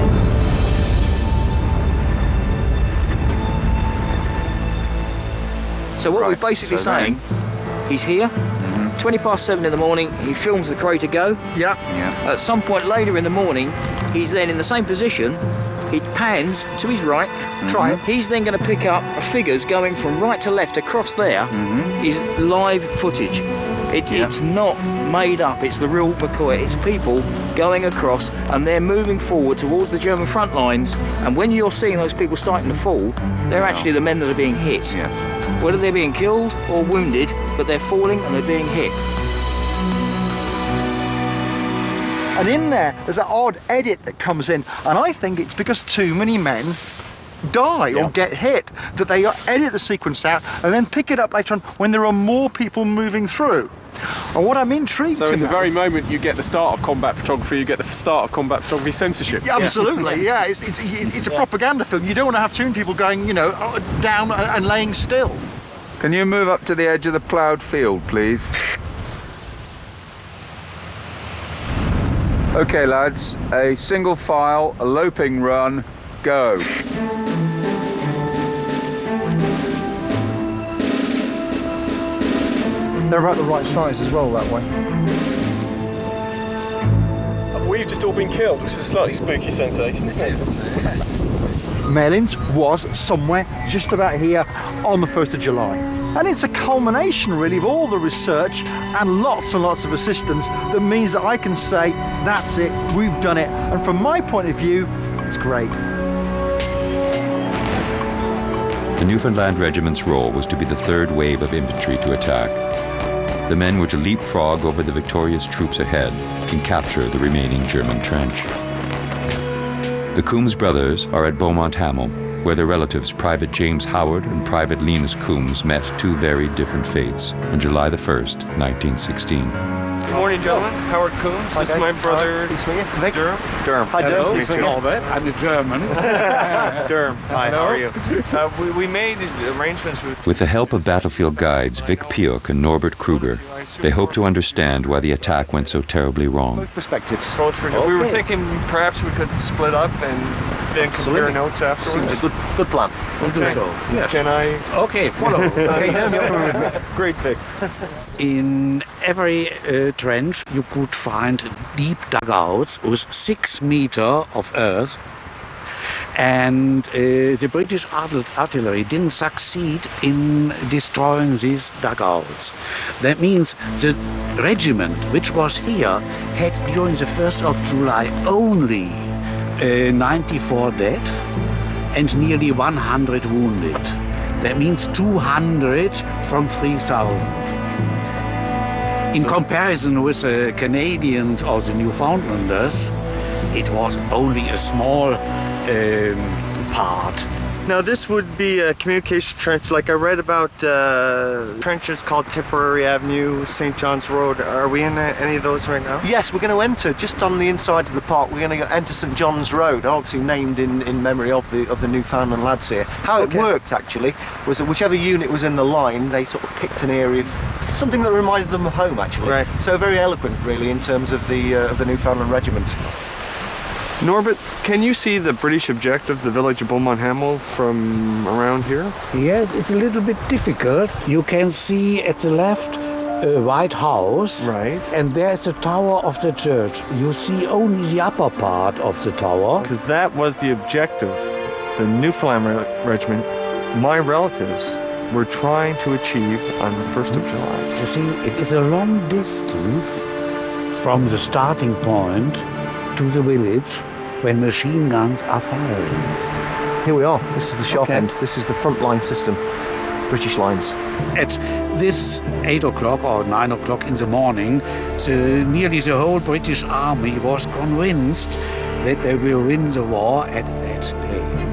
So what we're basically saying, he's here, 7:20 in the morning, he films the crater go. Yeah. At some point later in the morning, he's then in the same position, he pans to his right. Try it. He's then going to pick up figures going from right to left across there, is live footage. It's not made up, it's the real McCoy. It's people going across and they're moving forward towards the German front lines, and when you're seeing those people starting to fall, they're actually the men that are being hit. Yes. Whether they're being killed or wounded, but they're falling and they're being hit. And in there's that odd edit that comes in, and I think it's because too many men die or get hit that they edit the sequence out and then pick it up later on when there are more people moving through. And what I'm intrigued So to in the know, very moment you get the start of combat photography, you get the start of combat photography censorship. Yeah, absolutely, yeah. It's a propaganda film. You don't want to have too many people going, down and laying still. Can you move up to the edge of the ploughed field, please? Okay, lads, a single file, a loping run, go. They're about the right size as well that way. We've just all been killed, which is a slightly spooky sensation, isn't it? Malins was somewhere just about here on the 1st of July. And it's a culmination, really, of all the research and lots of assistance that means that I can say, that's it, we've done it. And from my point of view, it's great. The Newfoundland Regiment's role was to be the third wave of infantry to attack. The men were to leapfrog over the victorious troops ahead and capture the remaining German trench. The Coons brothers are at Beaumont Hamel, where their relatives Private James Howard and Private Linus Coons met two very different fates on July the 1st, 1916. Good morning, gentlemen. Howard Coons. This is my brother, Vic. Durham. Hi, Hello. nice to meet you. I'm a German. Durham. Hi, how are you? We made arrangements With the help of battlefield guides Vic Piuk and Norbert Kruger, they hope to understand why the attack went so terribly wrong. Perspectives. both for We were thinking perhaps we could split up and then compare notes afterwards. Seems a good plan. We'll do so. Yes. Can I? Okay, follow. Great, Vic. In every trench you could find deep dugouts with 6 meters of earth, and the British artillery didn't succeed in destroying these dugouts. That means the regiment which was here had during the 1st of July only 94 dead and nearly 100 wounded. That means 200 from 3,000. In comparison with the Canadians or the Newfoundlanders, it was only a small part. Now this would be a communication trench. Like I read about trenches called Tipperary Avenue, St. John's Road. Are we in any of those right now? Yes, we're going to enter just on the inside of the park. We're going to enter St John's Road, obviously named in memory of the Newfoundland lads here. How it worked actually was that whichever unit was in the line, they sort of picked an area, something that reminded them of home actually. Right. So very eloquent really in terms of the Newfoundland Regiment. Norbert, can you see the British objective, the village of Beaumont Hamel, from around here? Yes, it's a little bit difficult. You can see at the left a white house, right, and there's the tower of the church. You see only the upper part of the tower. Because that was the objective. The Newfoundland Regiment, my relatives, were trying to achieve on the 1st of July. You see, it is a long distance from the starting point to the village when machine guns are firing. Here we are. This is the sharp end. This is the front line system, British lines. At this 8 o'clock or 9 o'clock in the morning, nearly the whole British army was convinced that they will win the war at that day.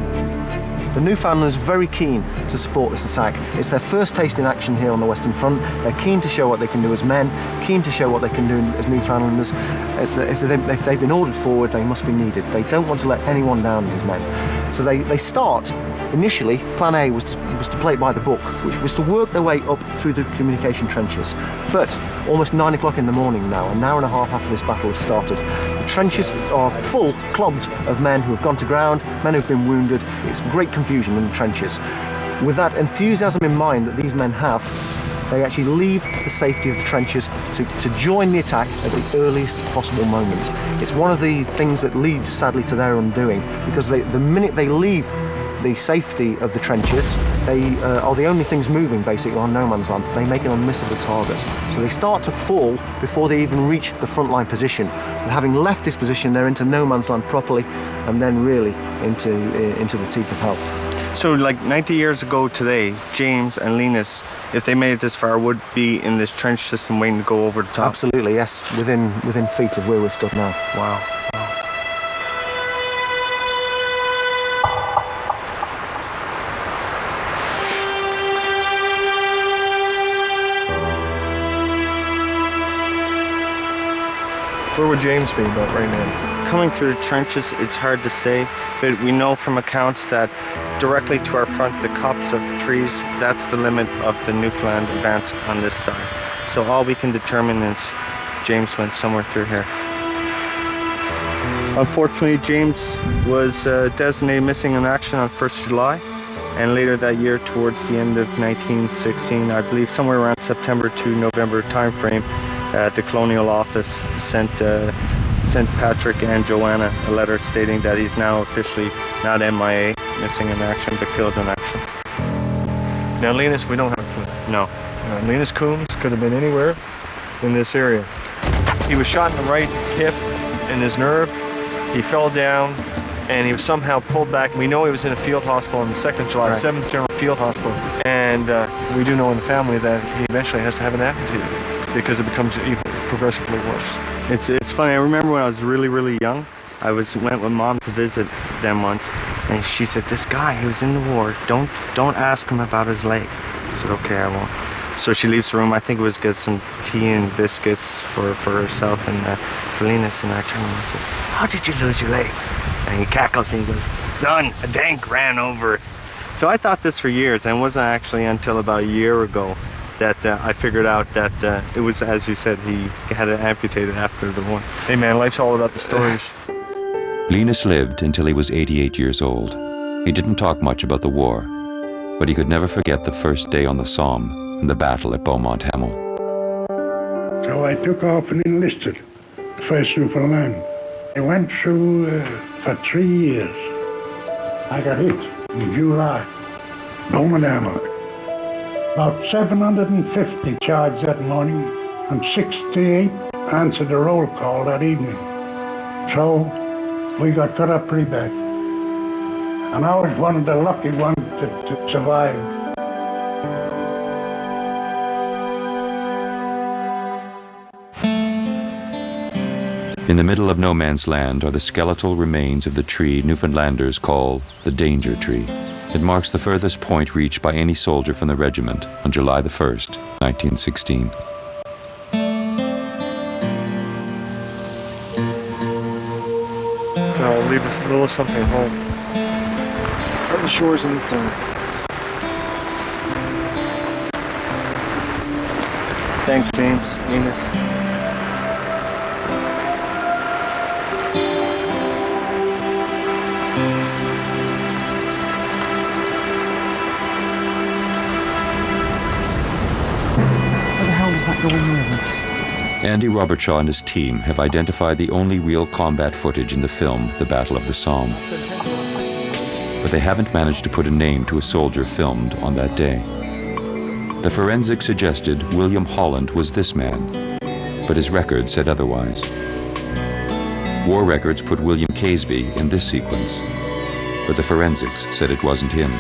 The Newfoundlanders are very keen to support this attack. It's their first taste in action here on the Western Front. They're keen to show what they can do as men, keen to show what they can do as Newfoundlanders. If they've been ordered forward, they must be needed. They don't want to let anyone down, these men. So they start, initially, plan A was to play it by the book, which was to work their way up through the communication trenches. But almost 9 o'clock in the morning now, an hour and a half after this battle has started, the trenches are full, clogged of men who have gone to ground, men who have been wounded. It's great confusion in the trenches. With that enthusiasm in mind that these men have, they actually leave the safety of the trenches to join the attack at the earliest possible moment. It's one of the things that leads, sadly, to their undoing, because the minute they leave the safety of the trenches, they are the only things moving, basically, on no man's land. They make an unmissable target. So they start to fall before they even reach the frontline position. And having left this position, they're into no man's land properly, and then really into the teeth of hell. So like 90 years ago today, James and Linus, if they made it this far, would be in this trench system waiting to go over the top? Absolutely, yes. Within feet of where we're stood now. Wow. Where would James be about right now? Coming through the trenches, it's hard to say, but we know from accounts that directly to our front, the copse of trees, that's the limit of the Newfoundland advance on this side. So all we can determine is James went somewhere through here. Unfortunately, James was designated missing in action on 1st July, and later that year, towards the end of 1916, I believe somewhere around September to November timeframe, the Colonial Office sent Patrick and Joanna a letter stating that he's now officially not MIA, missing in action, but killed in action. Now, Linus, we don't have a clue. No. Linus Coons could have been anywhere in this area. He was shot in the right hip, in his nerve. He fell down, and he was somehow pulled back. We know he was in a field hospital on the 2nd of July, 7th General Field Hospital. And we do know in the family that he eventually has to have an amputated because it becomes even progressively worse. It's funny, I remember when I was really, really young, I went with Mom to visit them once, and she said, this guy, he was in the war, don't ask him about his leg. I said, okay, I won't. So she leaves the room, I think it was get some tea and biscuits for herself and Fellini, and I turn and said, "How did you lose your leg?" And he cackles and he goes, "Son, a tank ran over it." So I thought this for years, and it wasn't actually until about a year ago that I figured out that it was, as you said, he had it amputated after the war. Hey man, life's all about the stories. Linus lived until he was 88 years old. He didn't talk much about the war, but he could never forget the first day on the Somme and the battle at Beaumont Hamel. So I took off and enlisted, the 1st Newfoundland. I went through for 3 years. I got hit in July, Beaumont Hamel. About 750 charged that morning, and 68 answered the roll call that evening. So we got cut up pretty bad. And I was one of the lucky ones to survive. In the middle of no man's land are the skeletal remains of the tree Newfoundlanders call the Danger Tree. It marks the furthest point reached by any soldier from the regiment on July the 1st, 1916. I'll leave us a little something home. From the shores of Newfoundland. Thanks, James, Linus. Andy Robertshaw and his team have identified the only real combat footage in the film, The Battle of the Somme. But they haven't managed to put a name to a soldier filmed on that day. The forensics suggested William Holland was this man, but his record said otherwise. War records put William Caseby in this sequence, but the forensics said it wasn't him.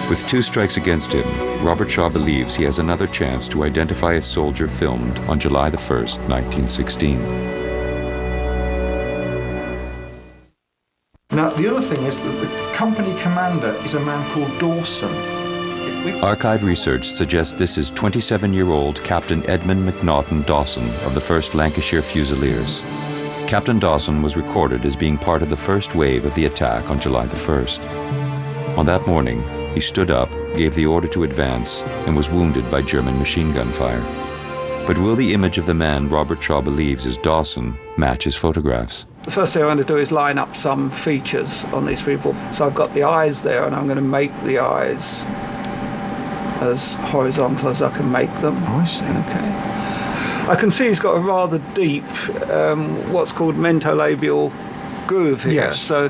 With 2 strikes against him, Robertshaw believes he has another chance to identify a soldier filmed on July the 1st, 1916. Now, the other thing is that the company commander is a man called Dawson. Archive research suggests this is 27-year-old Captain Edmund McNaughton Dawson of the 1st Lancashire Fusiliers. Captain Dawson was recorded as being part of the first wave of the attack on July the 1st. On that morning, he stood up, gave the order to advance, and was wounded by German machine gun fire. But will the image of the man Robertshaw believes is Dawson match his photographs? The first thing I want to do is line up some features on these people. So I've got the eyes there, and I'm going to make the eyes as horizontal as I can make them. I see. Okay. I can see he's got a rather deep, what's called mentolabial groove here. Yes. So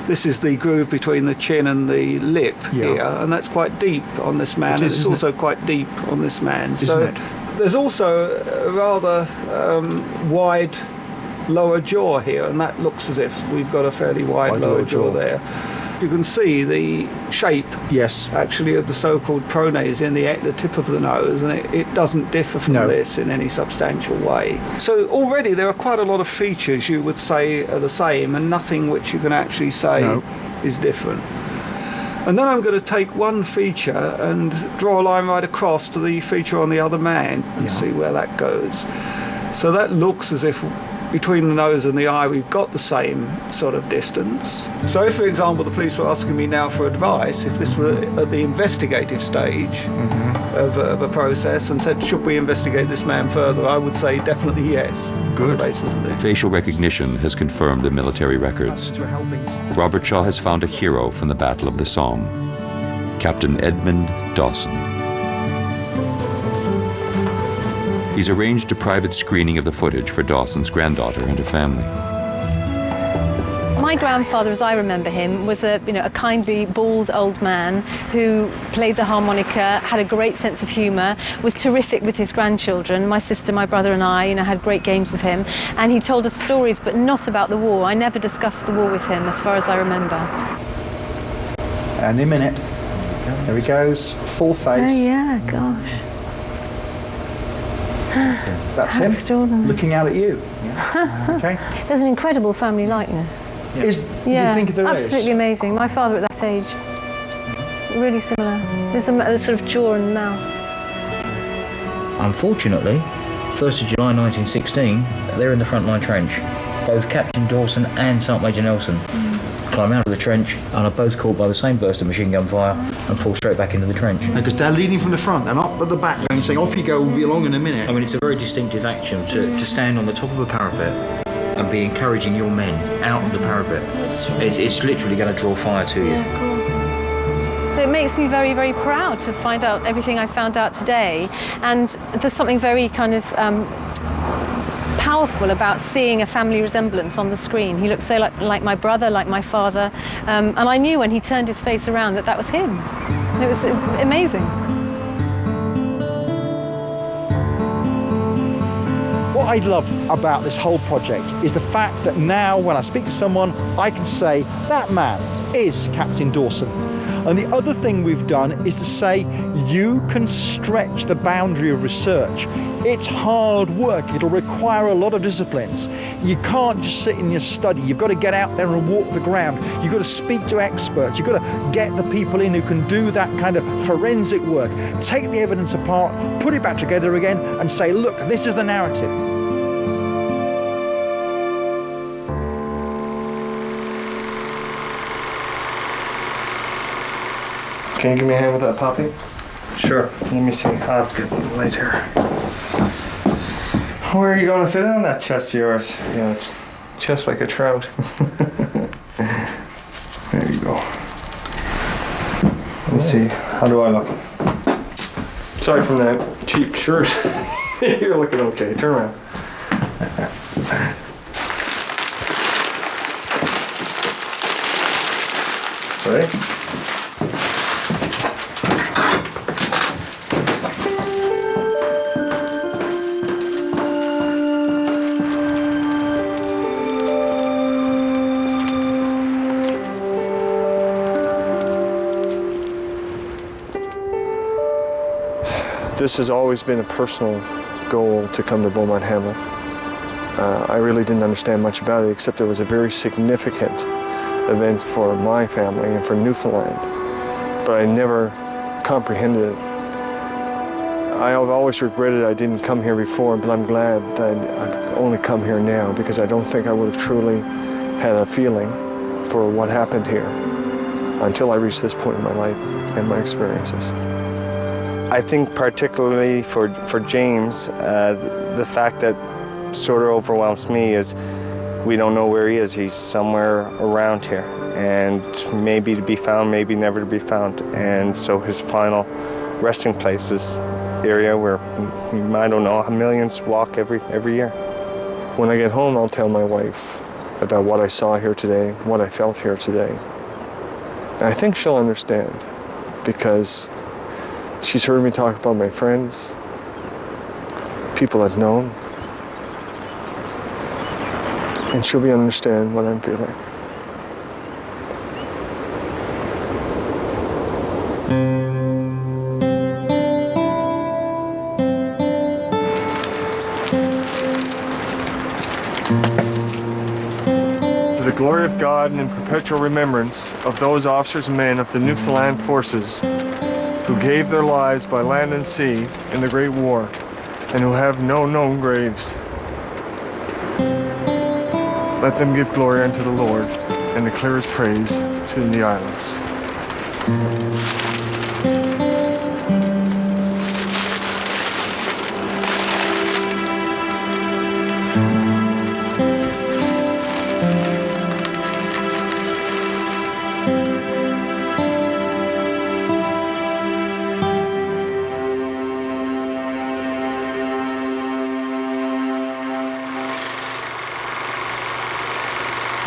this is the groove between the chin and the lip here, and that's quite deep on this man, and it's also quite deep on this man. So there's also a rather wide lower jaw here, and that looks as if we've got a fairly wide lower jaw there. You can see the shape, actually, of the so-called pronase in the tip of the nose, and it doesn't differ from this in any substantial way. So already there are quite a lot of features you would say are the same, and nothing which you can actually say is different. And then I'm going to take one feature and draw a line right across to the feature on the other man and see where that goes. So that looks as if between the nose and the eye we've got the same sort of distance. So if, for example, the police were asking me now for advice, if this were at the investigative stage of a process and said, should we investigate this man further, I would say definitely yes. Good. On the basis of this. Facial recognition has confirmed the military records. Robertshaw has found a hero from the Battle of the Somme, Captain Edmund Dawson. He's arranged a private screening of the footage for Dawson's granddaughter and her family. My grandfather, as I remember him, was a kindly, bald old man who played the harmonica, had a great sense of humour, was terrific with his grandchildren. My sister, my brother and I, had great games with him. And he told us stories, but not about the war. I never discussed the war with him, as far as I remember. And in a minute, there he goes, full face. Oh yeah, gosh. That's him, looking out at you. Okay. There's an incredible family likeness. Do you think there is? Absolutely amazing. My father at that age, really similar. There's a sort of jaw and mouth. Unfortunately, 1st of July 1916, they're in the frontline trench. Both Captain Dawson and Sergeant Major Nelson climb out of the trench and are both caught by the same burst of machine gun fire and fall straight back into the trench. Because they're leading from the front and up at the back and saying, off you go, we'll be along in a minute. I mean, it's a very distinctive action to stand on the top of a parapet and be encouraging your men out of the parapet. It's literally going to draw fire to you. So it makes me very, very proud to find out everything I found out today. And there's something very kind of powerful about seeing a family resemblance on the screen. He looks so like my brother, like my father. And I knew when he turned his face around that was him. It was amazing. What I love about this whole project is the fact that now when I speak to someone, I can say, that man is Captain Dawson. And the other thing we've done is to say, you can stretch the boundary of research. It's hard work. It'll require a lot of disciplines. You can't just sit in your study. You've got to get out there and walk the ground. You've got to speak to experts. You've got to get the people in who can do that kind of forensic work. Take the evidence apart, put it back together again and say, look, this is the narrative. Can you give me a hand with that poppy? Sure. Let me see. I'll have to get one later. Where are you going to fit it on that chest of yours? Yeah, it's chest like a trout. There you go. Let's see. How do I look? Sorry from that cheap shirt. You're looking okay. Turn around. Sorry? This has always been a personal goal to come to Beaumont Hamel. I really didn't understand much about it, except it was a very significant event for my family and for Newfoundland. But I never comprehended it. I've always regretted I didn't come here before, but I'm glad that I've only come here now, because I don't think I would have truly had a feeling for what happened here until I reached this point in my life and my experiences. I think particularly for James, the fact that sort of overwhelms me is we don't know where he is. He's somewhere around here, and maybe to be found, maybe never to be found. And so his final resting place is area where, I don't know, millions walk every year. When I get home, I'll tell my wife about what I saw here today, what I felt here today. And I think she'll understand, because she's heard me talk about my friends, people I've known, and she'll be understand what I'm feeling. To the glory of God and in perpetual remembrance of those officers and men of the Newfoundland forces who gave their lives by land and sea in the Great War, and who have no known graves. Let them give glory unto the Lord, and declare his praise to the islands.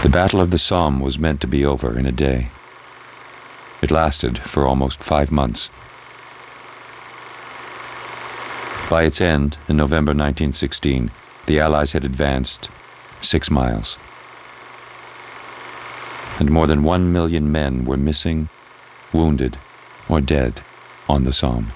The Battle of the Somme was meant to be over in a day. It lasted for almost 5 months. By its end, in November 1916, the Allies had advanced 6 miles. And more than 1 million men were missing, wounded, or dead on the Somme.